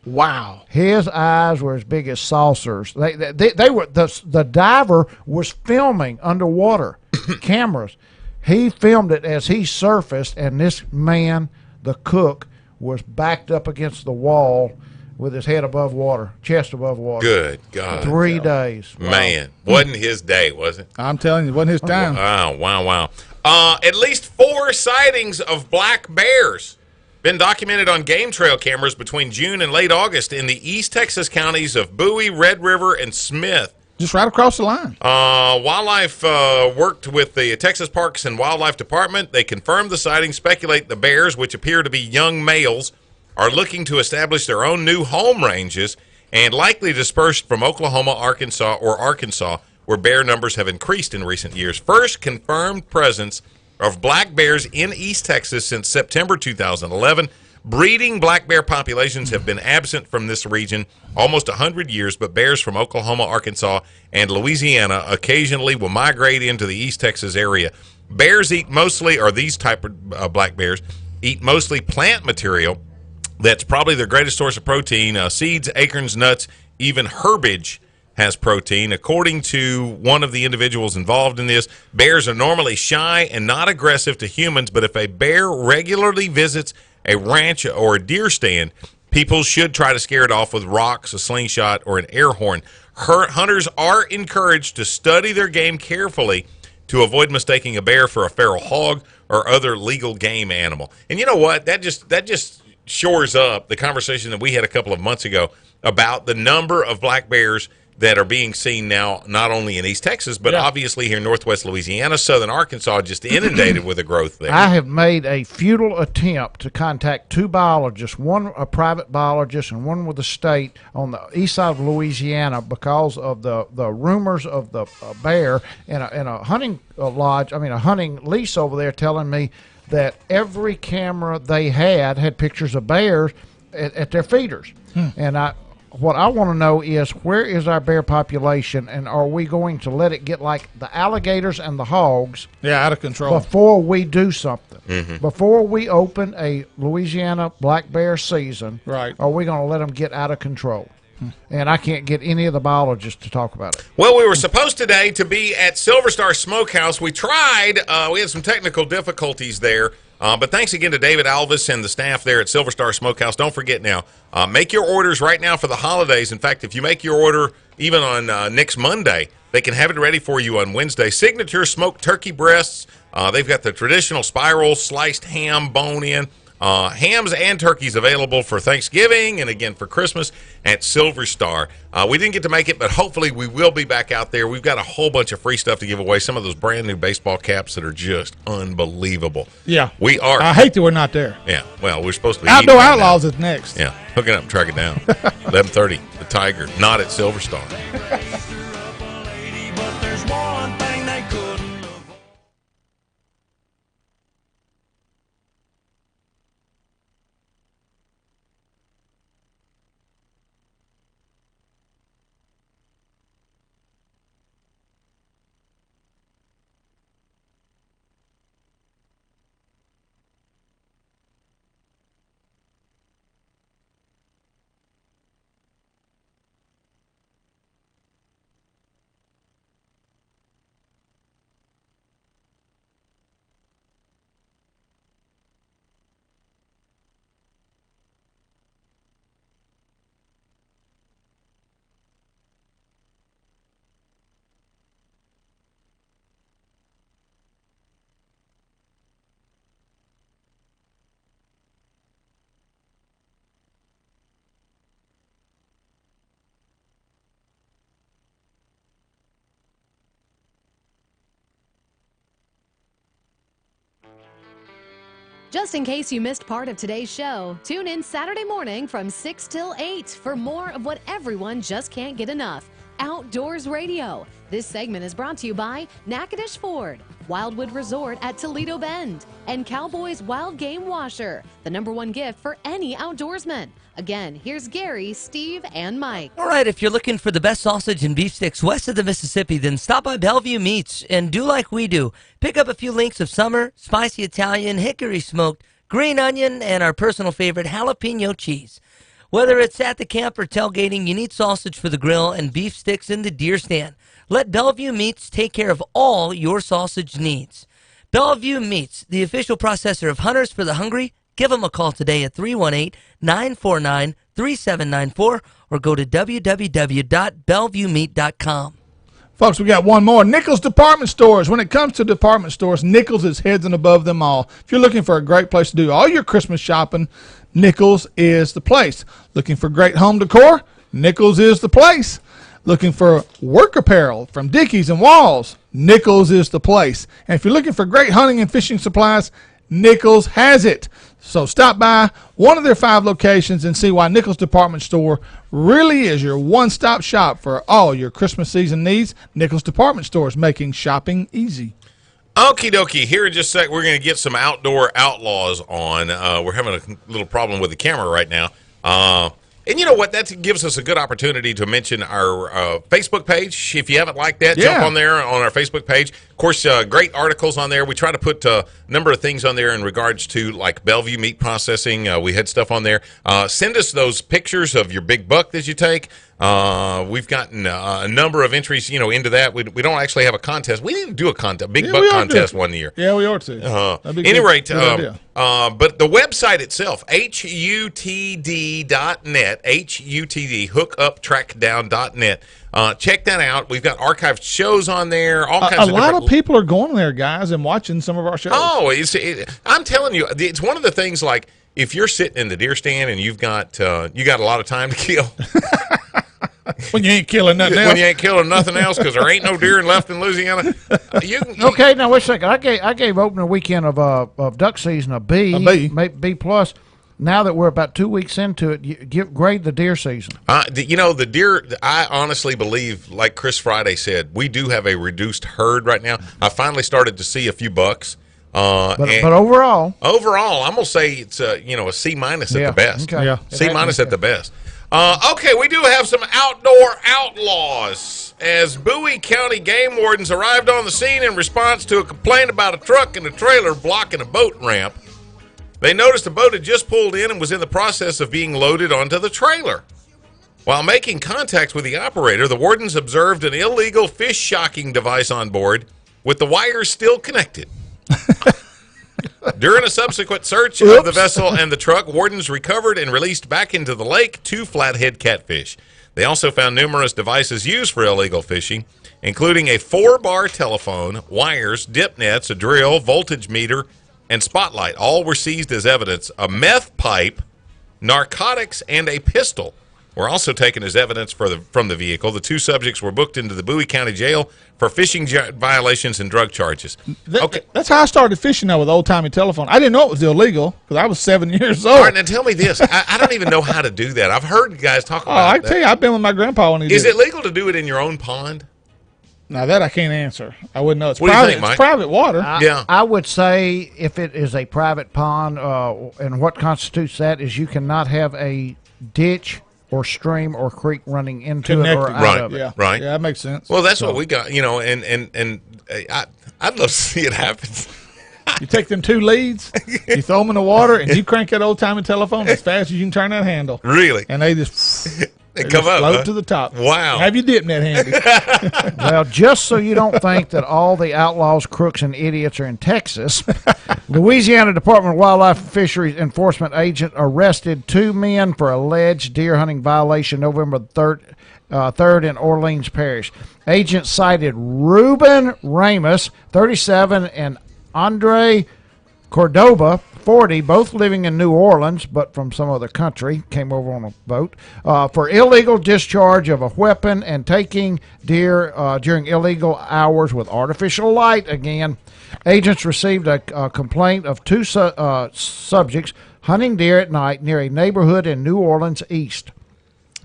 Wow. His eyes were as big as saucers. They were the diver was filming underwater cameras. He filmed it as he surfaced, and this man, the cook, was backed up against the wall with his head above water, chest above water. Good God. 3 days. Wow. Man, wasn't his day, was it? I'm telling you, it wasn't his time. Wow. At least 4 sightings of black bears been documented on game trail cameras between June and late August in the East Texas counties of Bowie, Red River, and Smith. Just right across the line. Wildlife worked with the Texas Parks and Wildlife Department. They confirmed the sighting, speculate the bears, which appear to be young males, are looking to establish their own new home ranges and likely dispersed from Oklahoma, Arkansas, where bear numbers have increased in recent years. First confirmed presence of black bears in East Texas since September 2011. Breeding black bear populations have been absent from this region almost 100 years, but bears from Oklahoma, Arkansas, and Louisiana occasionally will migrate into the East Texas area. Bears eat mostly, or these type of black bears, eat mostly plant material. That's probably their greatest source of protein. Seeds, acorns, nuts, even herbage has protein. According to one of the individuals involved in this, bears are normally shy and not aggressive to humans, but if a bear regularly visits a ranch or a deer stand, people should try to scare it off with rocks, a slingshot, or an air horn. Hunters are encouraged to study their game carefully to avoid mistaking a bear for a feral hog or other legal game animal. And you know what? That just shores up the conversation that we had a couple of months ago about the number of black bears that are being seen now, not only in East Texas, but obviously here in northwest Louisiana, southern Arkansas, just inundated with the growth there. I have made a futile attempt to contact two biologists, one a private biologist and one with the state on the east side of Louisiana, because of the rumors of the bear in a hunting lodge, a hunting lease over there, telling me that every camera they had pictures of bears at their feeders. And what I want to know is, where is our bear population, and are we going to let it get like the alligators and the hogs out of control before we do something? Before we open a Louisiana black bear season, are we going to let them get out of control? And I can't get any of the biologists to talk about it. Well, we were supposed today to be at Silver Star Smokehouse. We tried. We had some technical difficulties there. But thanks again to David Alvis and the staff there at Silver Star Smokehouse. Don't forget now, make your orders right now for the holidays. In fact, if you make your order even on next Monday, they can have it ready for you on Wednesday. Signature smoked turkey breasts. They've got the traditional spiral sliced ham bone in. Hams and turkeys available for Thanksgiving and again for Christmas at Silver Star. We didn't get to make it, but hopefully we will be back out there. We've got a whole bunch of free stuff to give away. Some of those brand new baseball caps that are just unbelievable. Yeah. We are. I hate that we're not there. Yeah. Well, we're supposed to be. Outdoor Outlaws is next. Yeah. Hooking up and track it down. 11:30. The Tiger. Not at Silver Star. Just in case you missed part of today's show, tune in Saturday morning from 6 till 8 for more of what everyone just can't get enough. Outdoors Radio. This segment is brought to you by Natchitoches Ford, Wildwood Resort at Toledo Bend, and Cowboys Wild Game Washer, the #1 gift for any outdoorsman. Again, here's Gary, Steve, and Mike. All right, if you're looking for the best sausage and beef sticks west of the Mississippi, then stop by Bellevue Meats and do like we do. Pick up a few links of summer, spicy Italian, hickory smoked, green onion, and our personal favorite, jalapeno cheese. Whether it's at the camp or tailgating, you need sausage for the grill and beef sticks in the deer stand. Let Bellevue Meats take care of all your sausage needs. Bellevue Meats, the official processor of Hunters for the Hungry. Give them a call today at 318-949-3794 or go to www.bellevuemeat.com. Folks, we got one more. Nichols Department Stores. When it comes to department stores, Nichols is heads and above them all. If you're looking for a great place to do all your Christmas shopping, Nichols is the place. Looking for great home decor? Nichols is the place. Looking for work apparel from Dickies and Walls? Nichols is the place. And if you're looking for great hunting and fishing supplies, Nichols has it. So stop by one of their 5 locations and see why Nichols Department Store really is your one-stop shop for all your Christmas season needs. Nichols Department Store is making shopping easy. Okie dokie. Here in just a sec, we're going to get some outdoor outlaws on. We're having a little problem with the camera right now. And you know what? That gives us a good opportunity to mention our Facebook page. If you haven't liked that, jump on there on our Facebook page. Of course, great articles on there. We try to put a number of things on there in regards to like Bellevue meat processing. We had stuff on there. Send us those pictures of your big buck that you take. We've gotten a number of entries, into that. We don't actually have a contest. We need to do a contest, big buck contest one year. Yeah, we ought to. Any rate, but the website itself, HUTD.net, HUTD, hookuptrackdown.net. Check that out. We've got archived shows on there. All kinds of a lot of people are going there, guys, and watching some of our shows. Oh, I'm telling you, it's one of the things. Like if you're sitting in the deer stand and you've got a lot of time to kill. When you ain't killing nothing else. When you ain't killing nothing else because there ain't no deer left in Louisiana. Okay, now wait a second. I gave opening weekend of duck season a B, B plus. Now that we're about 2 weeks into it, grade the deer season. The deer, I honestly believe, like Chris Friday said, we do have a reduced herd right now. I finally started to see a few bucks. But overall, I'm going to say it's a C minus at the best. Okay. Yeah. C minus at the best. Okay, we do have some outdoor outlaws. As Bowie County game wardens arrived on the scene in response to a complaint about a truck and a trailer blocking a boat ramp, they noticed a boat had just pulled in and was in the process of being loaded onto the trailer. While making contact with the operator, the wardens observed an illegal fish shocking device on board with the wires still connected. During a subsequent search of the vessel and the truck, wardens recovered and released back into the lake 2 flathead catfish. They also found numerous devices used for illegal fishing, including a 4-bar telephone, wires, dip nets, a drill, voltage meter, and spotlight. All were seized as evidence. A meth pipe, narcotics, and a pistol were also taken as evidence from the vehicle. The 2 subjects were booked into the Bowie County Jail for fishing violations and drug charges. Okay, that's how I started fishing now with old-timey telephone. I didn't know it was illegal because I was 7 years old. All right, now tell me this. I don't even know how to do that. I've heard guys talk about I can tell you, I've been with my grandpa when he did it. Is it legal to do it in your own pond? Now, that I can't answer. I wouldn't know. It's what private. Do you think, Mike? It's private water. I would say if it is a private pond, and what constitutes that is you cannot have a ditch or stream or creek running into it or out of it. Yeah, right. Yeah, that makes sense. Well, that's what we got, and I'd love to see it happen. You take them 2 leads, you throw them in the water, and you crank that old-timey telephone as fast as you can turn that handle. Really? And they just... They come up, float to the top. Wow. Have your dip net handy. Well, just so you don't think that all the outlaws, crooks, and idiots are in Texas, Louisiana Department of Wildlife and Fisheries Enforcement agent arrested 2 men for alleged deer hunting violation November 3rd in Orleans Parish. Agents cited Ruben Ramos, 37, and Andre Cordoba, 40, both living in New Orleans, but from some other country, came over on a boat, for illegal discharge of a weapon and taking deer during illegal hours with artificial light. Again, agents received a complaint of 2 subjects hunting deer at night near a neighborhood in New Orleans East.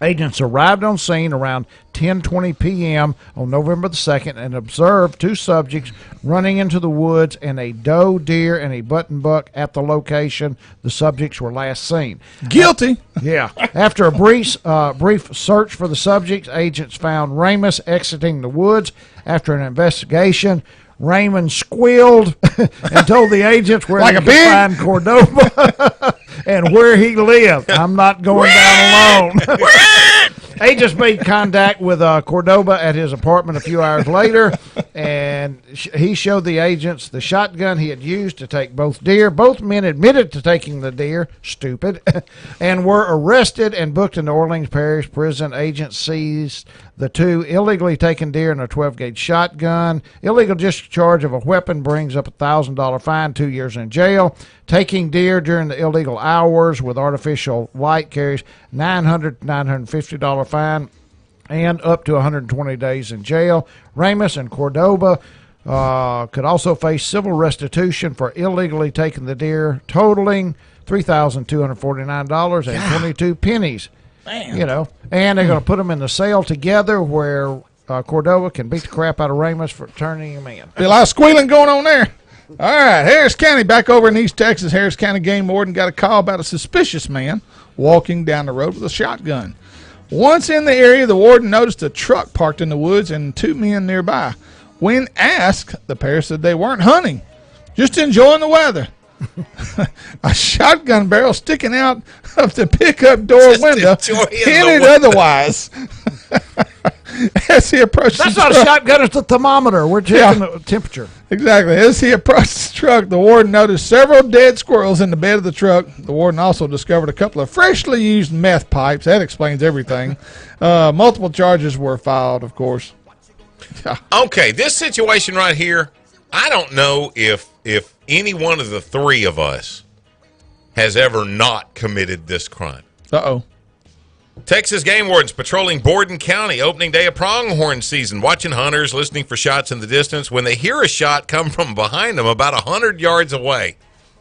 Agents arrived on scene around 10:20 p.m. on November the 2nd and observed 2 subjects running into the woods and a doe deer and a button buck at the location the subjects were last seen. Guilty. Yeah. After a brief search for the subjects, agents found Ramos exiting the woods. After an investigation, Raymond squealed and told the agents where they could find Cordoba and where he lived. I'm not going down alone. Agents made contact with Cordoba at his apartment a few hours later, and he showed the agents the shotgun he had used to take both deer. Both men admitted to taking the deer, stupid, and were arrested and booked in the Orleans Parish Prison. Agents seized the 2 illegally taken deer and a 12-gauge shotgun. Illegal discharge of a weapon brings up a $1,000 fine, 2 years in jail. Taking deer during the illegal hours with artificial light carries $900 to $950 fine and up to 120 days in jail. Ramos and Cordoba could also face civil restitution for illegally taking the deer, totaling $3,249.22. Man. You know, and they're going to put them in the sale together where Cordova can beat the crap out of Ramos for turning him in. Be a lot of squealing going on there. All right, Harris County, back over in East Texas. Harris County game warden got a call about a suspicious man walking down the road with a shotgun. Once in the area, the warden noticed a truck parked in the woods and 2 men nearby. When asked, the pair said they weren't hunting, just enjoying the weather. A shotgun barrel sticking out of the pickup door window hinted otherwise. As he approached That's the not truck, a shotgun, it's a thermometer. We're checking the temperature. exactly. As he approached the truck, the warden noticed several dead squirrels in the bed of the truck. The warden also discovered a couple of freshly used meth pipes. That explains everything. Multiple charges were filed, of course. Okay, this situation right here, I don't know if any one of the three of us has ever not committed this crime. Uh-oh. Texas game wardens patrolling Borden County, opening day of pronghorn season, watching hunters, listening for shots in the distance. When they hear a shot come from behind them about 100 yards away,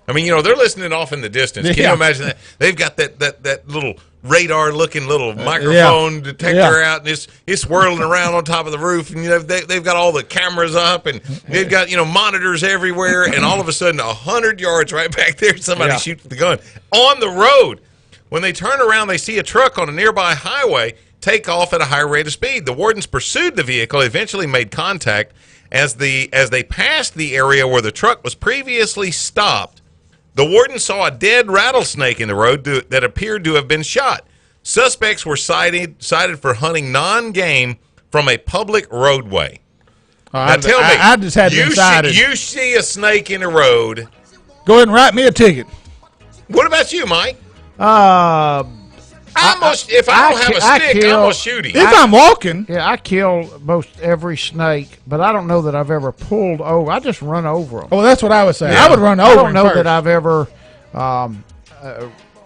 I mean, you know, they're listening off in the distance. Can you imagine that? They've got that little radar-looking little microphone detector out, and it's whirling around on top of the roof, and you know they've got all the cameras up, and they've got monitors everywhere, and all of a sudden 100 yards right back there, somebody shoots the gun on the road. When they turn around, they see a truck on a nearby highway take off at a high rate of speed. The wardens pursued the vehicle, eventually made contact. As they passed the area where the truck was previously stopped, the warden saw a dead rattlesnake in the road that appeared to have been shot. Suspects were cited for hunting non-game from a public roadway. Now tell me, I just had been cited. You see a snake in the road. Go ahead and write me a ticket. What about you, Mike? If I don't have a stick, I'm going to shoot him. If I'm walking. Yeah, I kill most every snake, but I don't know that I've ever pulled over. I just run over them. Oh, that's what I would say. Yeah. I would run over I don't him know first. that I've ever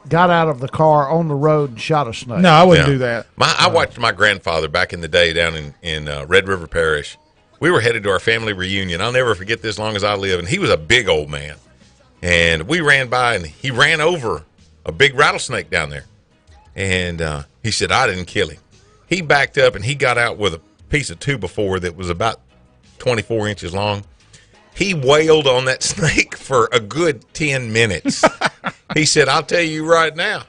got out of the car on the road and shot a snake. No, I wouldn't do that. I watched my grandfather back in the day down in Red River Parish. We were headed to our family reunion. I'll never forget this as long as I live. And he was a big old man. And we ran by, and he ran over a big rattlesnake down there. And he said, I didn't kill him. He backed up, and he got out with a piece of 2x4 that was about 24 inches long. He wailed on that snake for a good 10 minutes. He said, I'll tell you right now.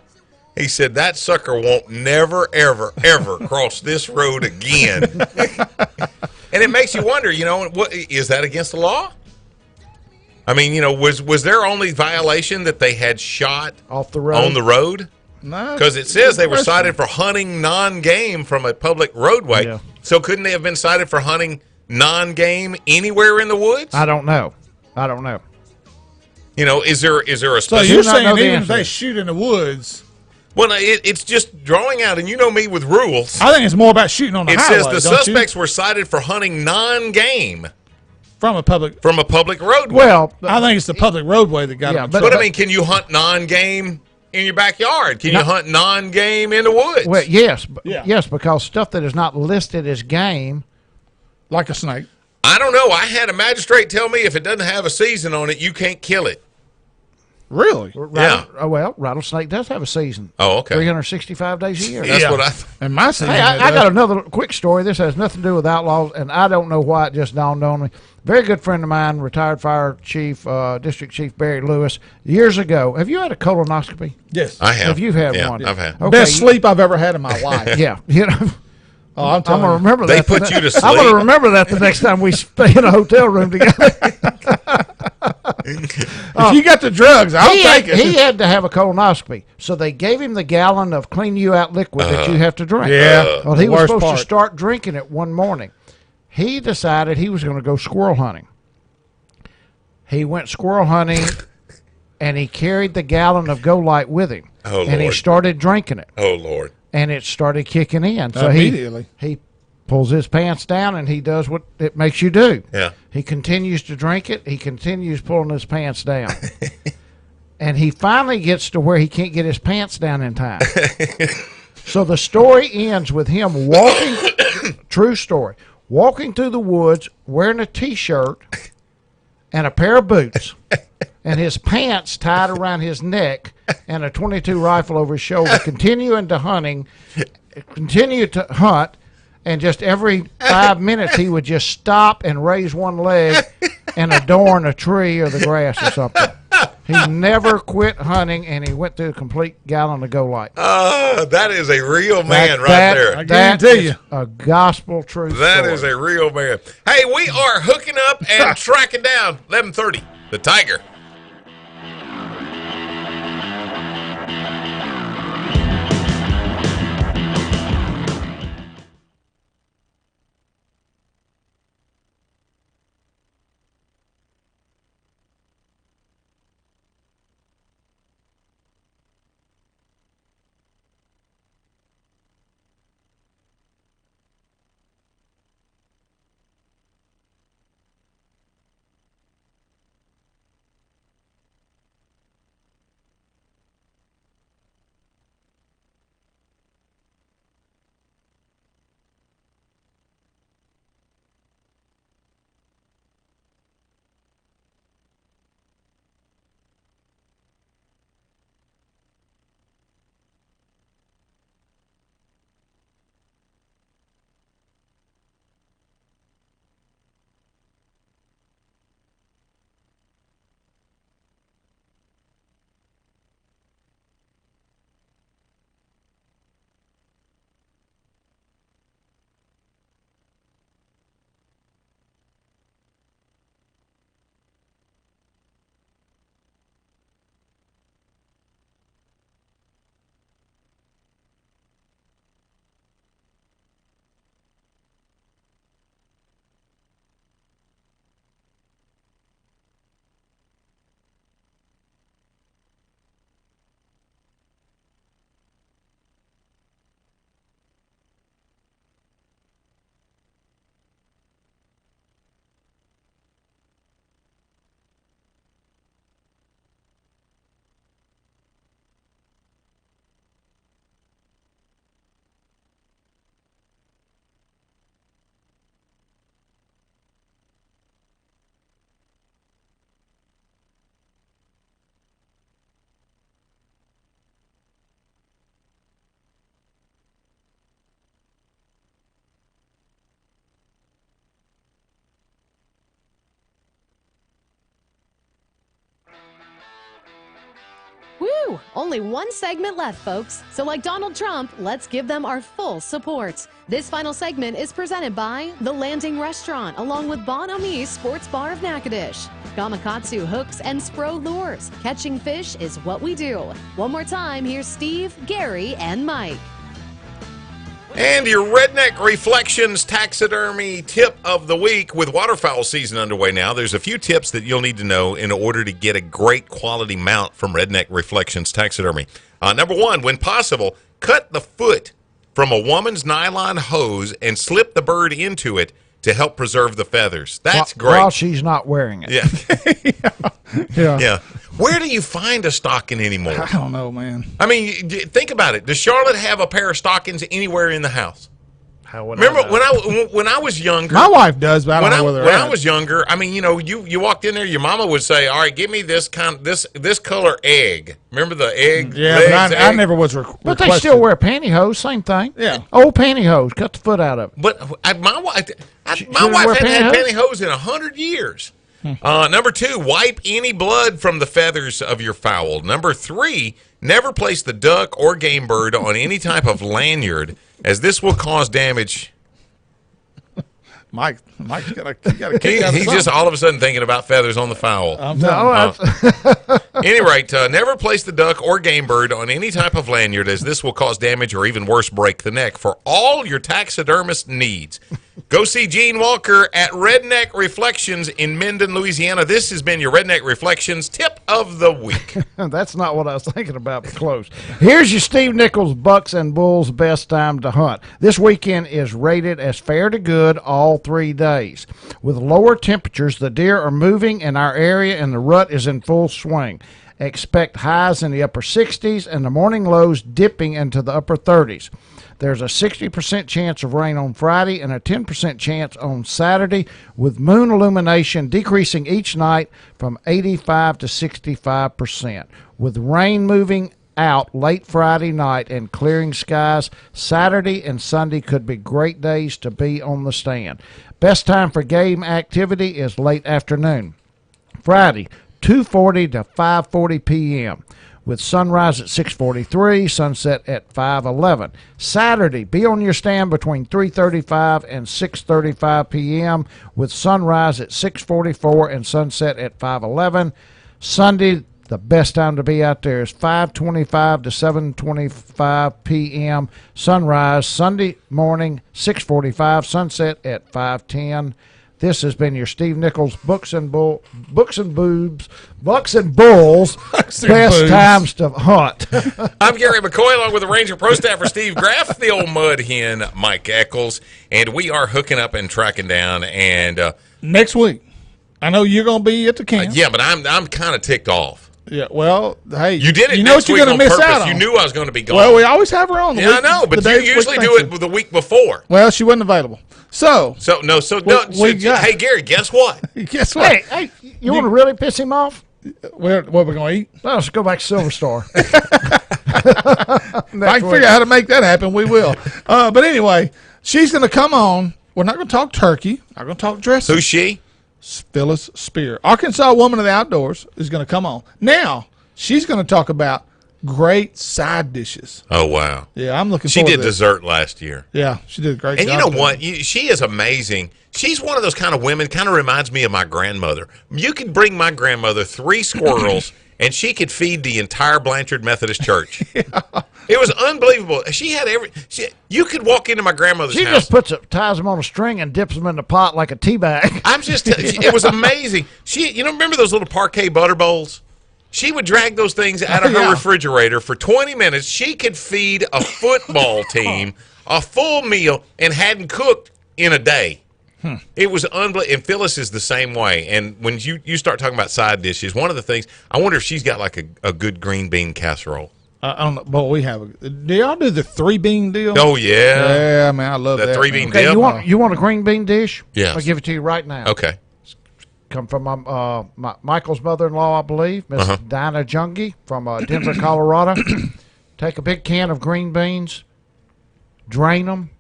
He said, that sucker won't never, ever, ever cross this road again. And it makes you wonder, what is that against the law? I mean, was their only violation that they had shot off the road on the road? No. Because it says they were cited for hunting non-game from a public roadway. Yeah. So couldn't they have been cited for hunting non-game anywhere in the woods? I don't know. Is there a So special? you're not saying know the even if answer. they shoot in the woods, Well, it's just drawing out, and you know me with rules. I think it's more about shooting on the It highway. says the don't you? suspects were cited for hunting non-game from a public. from a public roadway. Well, I think it's the public roadway that got Yeah, them. but- But I mean, can you hunt non-game in your backyard? Can you hunt non-game in the woods? well, yes, Yeah. yes, because stuff that is not listed as game. like a snake. I don't know. I had a magistrate tell me if it doesn't have a season on it, you can't kill it. Really? Rattlesnake does have a season. Oh, okay. 365 days a year. That's Yeah. what I. And my season. Hey, I got another quick story. This has nothing to do with outlaws, and I don't know why it just dawned on me. Very good friend of mine, retired fire chief, District Chief Barry Lewis, years ago. Have you had a colonoscopy? Yes. I have. Have you had Yeah, one? I've had. Okay, Best sleep I've ever had in my life. Yeah, you know. Oh, I'm I'm telling gonna you. remember They that. put you to I'm sleep? gonna remember that the next time we stay in a hotel room together. If you got the drugs, I'll take it. He had to have a colonoscopy, so they gave him the gallon of clean you out liquid that you have to drink. Yeah, Well, he was worst supposed part. to start drinking it one morning. He decided he was going to go squirrel hunting. He went squirrel hunting, and he carried the gallon of Go Light with him. Oh, and he Lord. started drinking it, Oh Lord. and it started kicking in. So Immediately. he pulls his pants down, and he does what it makes you do. Yeah. He continues to drink it. He continues pulling his pants down. And he finally gets to where he can't get his pants down in time. So the story ends with him walking, true story, walking through the woods wearing a T-shirt and a pair of boots and his pants tied around his neck and a .22 rifle over his shoulder, continue to hunt, and just every 5 minutes he would just stop and raise one leg and adorn a tree or the grass or something. He never quit hunting, and he went through a complete gallon of Go Light. That is a real man there. I guarantee you. A gospel truth That story. is a real man. Hey, we are hooking up and tracking down 11:30. The Tiger. Woo! Only one segment left, folks. So like Donald Trump, let's give them our full support. This final segment is presented by The Landing Restaurant, along with Bon Ami Sports Bar of Natchitoches. Gamakatsu Hooks and Spro Lures. Catching fish is what we do. One more time, here's Steve, Gary, and Mike. And your Redneck Reflections taxidermy tip of the week. With waterfowl season underway now, there's a few tips that you'll need to know in order to get a great quality mount from Redneck Reflections taxidermy. Number one, when possible, cut the foot from a woman's nylon hose and slip the bird into it to help preserve the feathers. That's great. While she's not wearing it. Yeah. Yeah. Where do you find a stocking anymore? I don't know, man. I mean, think about it. Does Charlotte have a pair of stockings anywhere in the house? How would Remember I know? when I was younger? My wife does, but I don't know whether when I was younger, I mean, you know, you walked in there, your mama would say, "All right, give me this color egg." Remember the egg? Yeah, legs, but I egg? never was But they still wear pantyhose, same thing. Yeah. Old pantyhose, cut the foot out of it. But my wife She my didn't wife wear hadn't had pantyhose? pantyhose in 100 years. Number two, wipe any blood from the feathers of your fowl. Number three, never place the duck or game bird on any type of lanyard, as this will cause damage. Mike's got a kick out of He's just all of a sudden thinking about feathers on the fowl. Any rate, never place the duck or game bird on any type of lanyard, as this will cause damage or even worse, break the neck. For all your taxidermist needs, go see Gene Walker at Redneck Reflections in Minden, Louisiana. This has been your Redneck Reflections tip of the week. That's not what I was thinking about, but close. Here's your Steve Nichols Bucks and Bulls best time to hunt. This weekend is rated as fair to good all 3 days. With lower temperatures, the deer are moving in our area and the rut is in full swing. Expect highs in the upper 60s and the morning lows dipping into the upper 30s. There's a 60% chance of rain on Friday and a 10% chance on Saturday, with moon illumination decreasing each night from 85 to 65%. With rain moving out late Friday night and clearing skies, Saturday and Sunday could be great days to be on the stand. Best time for game activity is late afternoon. Friday, 2:40 to 5:40 p.m. with sunrise at 6:43, sunset at 5:11. Saturday, be on your stand between 3:35 and 6:35 p.m. with sunrise at 6:44 and sunset at 5:11. Sunday, the best time to be out there is 5:25 to 7:25 p.m. sunrise. Sunday morning, 6:45, sunset at 5:10. This has been your Steve Nichols Books and Bulls best times to hunt. I'm Gary McCoy, along with the Ranger Pro Staffer Steve Graff, the old mud hen Mike Eccles, and we are hooking up and tracking down. And Next week, I know you're going to be at the camp. yeah, but I'm kind of ticked off. Yeah, well, hey. You did it you know next what week you're going on to miss purpose. out on. You knew I was going to be gone. Well, we always have her on. Yeah, I know, but you usually do it the week before. Well, she wasn't available. So Hey, Gary, guess what? guess what? Hey, you want to really piss him off? What are we going to eat? Let's go back to Silver Star. If I can figure out how to make that happen, we will. But anyway, she's going to come on. We're not going to talk turkey. I'm going to talk dressing. Who's she? Phyllis Spear, Arkansas woman of the outdoors, is going to come on. Now, she's going to talk about great side dishes. Oh, wow. Yeah, I'm looking She forward did to this. dessert last year. Yeah, she did a great And job. you know doing what? it. She is amazing. She's one of those kind of women, kind of reminds me of my grandmother. You could bring my grandmother 3 squirrels, and she could feed the entire Blanchard Methodist Church. It was unbelievable. She had you could walk into my grandmother's She house. just ties them on a string and dips them in the pot like a tea bag. I'm just it was amazing. Remember those little parquet butter bowls? She would drag those things out of her Yeah. refrigerator for 20 minutes. She could feed a football team a full meal and hadn't cooked in a day. It was unbelievable. And Phyllis is the same way. And when you start talking about side dishes, one of the things, I wonder if she's got like a good green bean casserole. I don't know, but we have. Do y'all do the 3-bean deal? Oh, yeah. Yeah, man, I love The that. 3-bean Okay, dip. you want a green bean dish? Yes. I'll give it to you right now. Okay. Come from my Michael's mother-in-law, I believe, Miss Dinah Jungie from Denver, Colorado. Take a big can of green beans, drain them,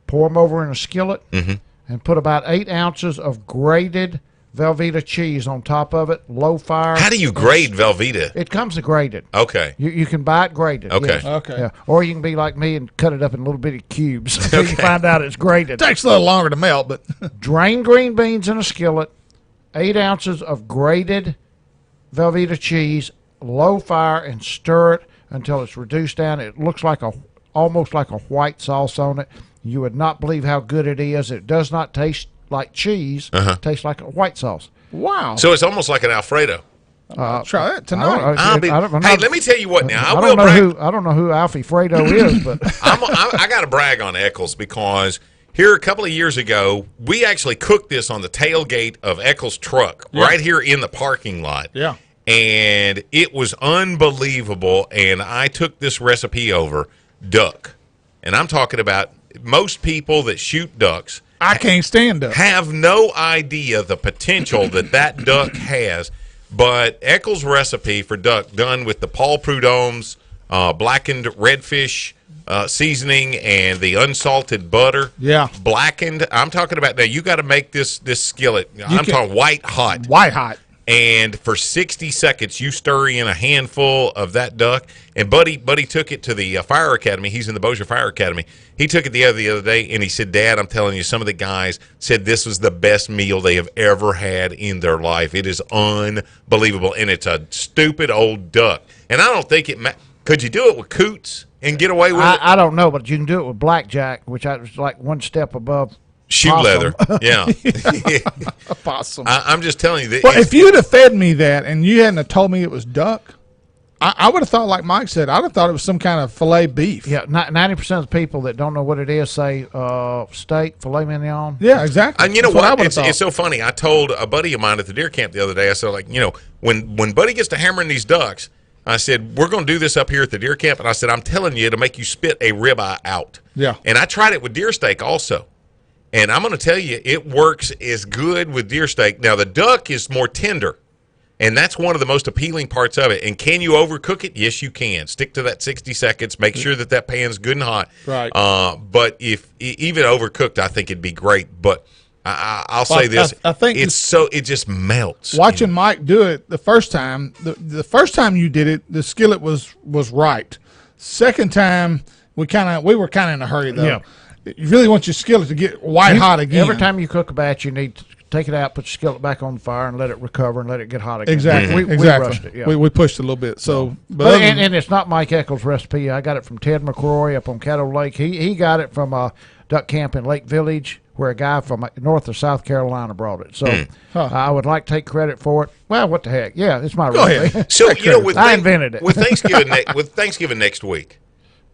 pour them over in a skillet, and put about 8 ounces of grated Velveeta cheese on top of it, low fire. How do you grade Velveeta? It comes grated. Okay. You can buy it grated. Okay. Yes. Okay. Yeah. Or you can be like me and cut it up in little bitty cubes until you find out it's grated. It takes a little longer to melt, but Drain green beans in a skillet, 8 ounces of grated Velveeta cheese, low fire, and stir it until it's reduced down. It looks like almost like a white sauce on it. You would not believe how good it is. It does not taste like cheese. It tastes like a white sauce. wow. So it's almost like an Alfredo. Try that tonight. Hey, let me tell you what now. I don't know who Alfie Fredo is, but I got to brag on Eccles because here a couple of years ago, we actually cooked this on the tailgate of Eccles' truck right here in the parking lot. Yeah. And it was unbelievable. And I took this recipe over, duck. And I'm talking about most people that shoot ducks I can't stand up. have no idea the potential that duck has. But Eccles' recipe for duck done with the Paul Prudhomme's blackened redfish seasoning and the unsalted butter. Yeah. Blackened. I'm talking about now. You got to make this skillet. I'm talking white hot. White hot. And for 60 seconds, you stir in a handful of that duck. And Buddy took it to the fire academy. He's in the Bossier Fire Academy. He took it the other day, and he said, "Dad, I'm telling you, some of the guys said this was the best meal they have ever had in their life. It is unbelievable, and it's a stupid old duck. And I don't think could you do it with coots and get away with it? I don't know, but you can do it with blackjack, which was like one step above Shoe possum. leather, yeah. Possum. I'm just telling you that. Well, if you'd have fed me that and you hadn't have told me it was duck, I would have thought, like Mike said, I'd have thought it was some kind of filet beef. Yeah, 90% of the people that don't know what it is say steak, filet mignon. Yeah, exactly. And you know That's I what? would have thought. It's so funny. I told a buddy of mine at the deer camp the other day, I said, like, when Buddy gets to hammering these ducks, I said, we're going to do this up here at the deer camp. And I said, I'm telling you, it'll make you spit a ribeye out. Yeah. And I tried it with deer steak also. And I'm going to tell you, it works as good with deer steak. Now, the duck is more tender. And that's one of the most appealing parts of it. And can you overcook it? Yes, you can. Stick to that 60 seconds. Make sure that pan's good and hot. Right. But if even overcooked, I think it'd be great. But I'll say this: I think it just melts. Watching Mike do it the first time, the first time you did it, the skillet was right. Second time, we were kind of in a hurry though. Yeah. You really want your skillet to get white hot again. Every time you cook a batch, you need to take it out, put your skillet back on the fire, and let it recover and let it get hot again. Exactly. We exactly. rushed it. Yeah. We pushed it a little bit. So, But and it's not Mike Eccles' recipe. I got it from Ted McCrory up on Caddo Lake. He got it from duck camp in Lake Village, where a guy from North or South Carolina brought it. So I would like to take credit for it. Well, what the heck? Yeah, it's my recipe. ahead. So I invented it. with Thanksgiving next week.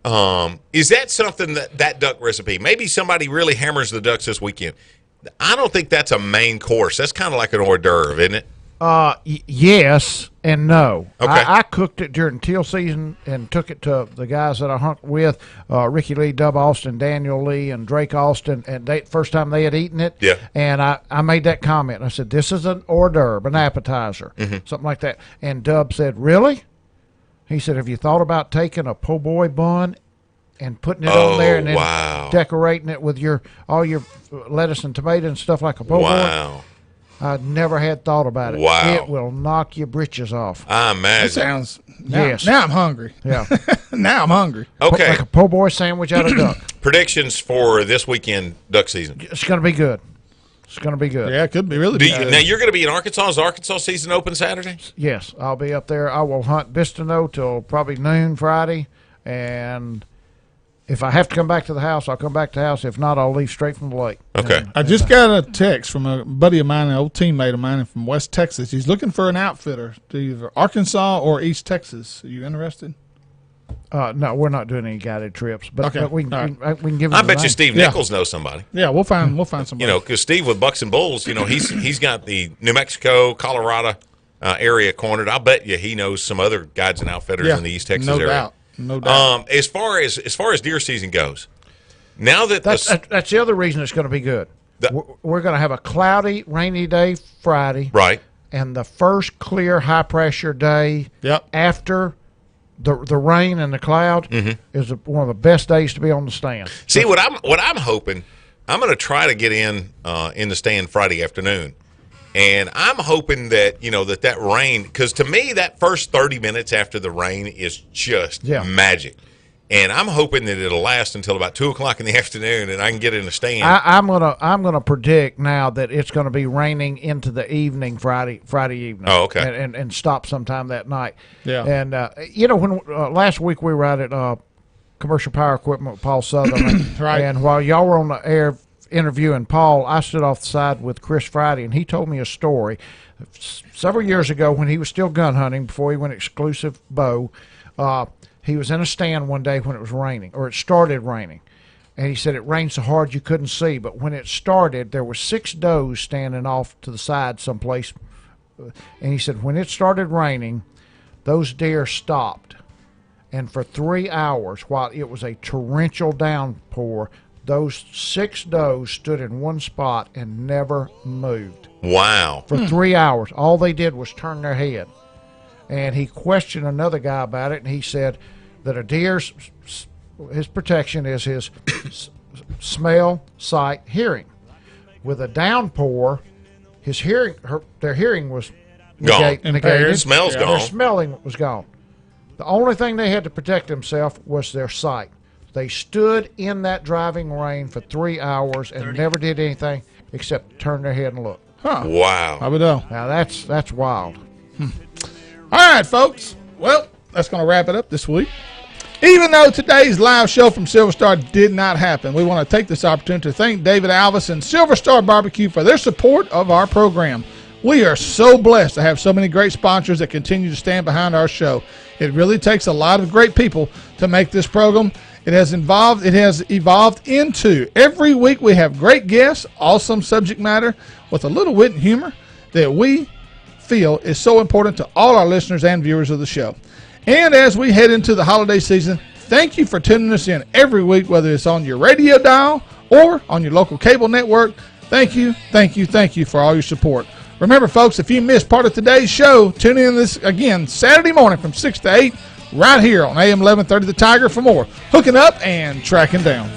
Is that something that duck recipe? Maybe somebody really hammers the ducks this weekend. I don't think that's a main course. That's kind of like an hors d'oeuvre, isn't it? Yes and no. Okay. I cooked it during teal season and took it to the guys that I hung with, Ricky Lee, Dub Austin, Daniel Lee, and Drake Austin, and first time they had eaten it. Yeah. And I made that comment. I said, this is an hors d'oeuvre, an appetizer, something like that. And Dub said, really? He said, have you thought about taking a po' boy bun and putting it on there and then decorating it with all your lettuce and tomato and stuff like a po' boy? Wow. I never had thought about it. Wow. It will knock your britches off. I that imagine. sounds. Yes. Now I'm hungry. Yeah. Now I'm hungry. Okay. Like a po' boy sandwich out of duck. Predictions for this weekend duck season. It's going to be good. It's going to be good. Yeah, it could be really good. Now you're going to be in Arkansas. Is Arkansas season open Saturday? Yes, I'll be up there. I will hunt Bistino till probably noon Friday, and if I have to come back to the house, I'll come back to the house. If not, I'll leave straight from the lake. Okay. I just got a text from a buddy of mine, an old teammate of mine from West Texas. He's looking for an outfitter to either Arkansas or East Texas. Are you interested? No, we're not doing any guided trips, but, Okay. but we can give him I the bet you name. Steve Yeah. Nichols knows somebody. Yeah, we'll find somebody. Because Steve with Bucks and Bulls, he's got the New Mexico, Colorado area cornered. I'll bet you he knows some other guides and outfitters in the East Texas area. No doubt. As far as deer season goes, now that That's the other reason it's going to be good. We're going to have a cloudy, rainy day Friday, right. and the first clear, high pressure day after the rain and the cloud is one of the best days to be on the stand. See what I'm hoping. I'm going to try to get in the stand Friday afternoon, and I'm hoping that that rain, because to me that first 30 minutes after the rain is just magic, and I'm hoping that it'll last until about 2:00 in the afternoon, and I can get in the stand. I'm gonna predict now that it's going to be raining into the evening Friday evening. Oh, okay. And stop sometime that night. Yeah. And when last week we were out at Commercial Power Equipment with Paul Sutherland, Right. And while y'all were on the air interviewing Paul, I stood off the side with Chris Friday, and he told me a story several years ago when he was still gun hunting before he went exclusive bow. He was in a stand one day when it was raining, or it started raining. And he said it rained so hard you couldn't see. But when it started, there were 6 does standing off to the side someplace. And he said when it started raining, those deer stopped. And for 3 hours, while it was a torrential downpour, those 6 does stood in one spot and never moved. Wow. For 3 hours. All they did was turn their head. And he questioned another guy about it, and he said that a deer's his protection is his smell, sight, hearing. With a downpour, their hearing was Gone. negated. Smell's Their gone. smelling was gone. The only thing they had to protect themselves was their sight. They stood in that driving rain for 3 hours and never did anything except turn their head and look. Wow. I would know. Now that's wild. All right, folks. Well, that's going to wrap it up this week. Even though today's live show from Silver Star did not happen, we want to take this opportunity to thank David Alvis and Silver Star Barbecue for their support of our program. We are so blessed to have so many great sponsors that continue to stand behind our show. It really takes a lot of great people to make this program. It has evolved into every week we have great guests, awesome subject matter with a little wit and humor that we feel is so important to all our listeners and viewers of the show. And as we head into the holiday season, thank you for tuning us in every week, whether it's on your radio dial or on your local cable network. Thank you for all your support. Remember, folks, if you missed part of today's show, tune in this again Saturday morning from 6 to 8 right here on AM 1130 The Tiger for more Hooking Up and Tracking Down.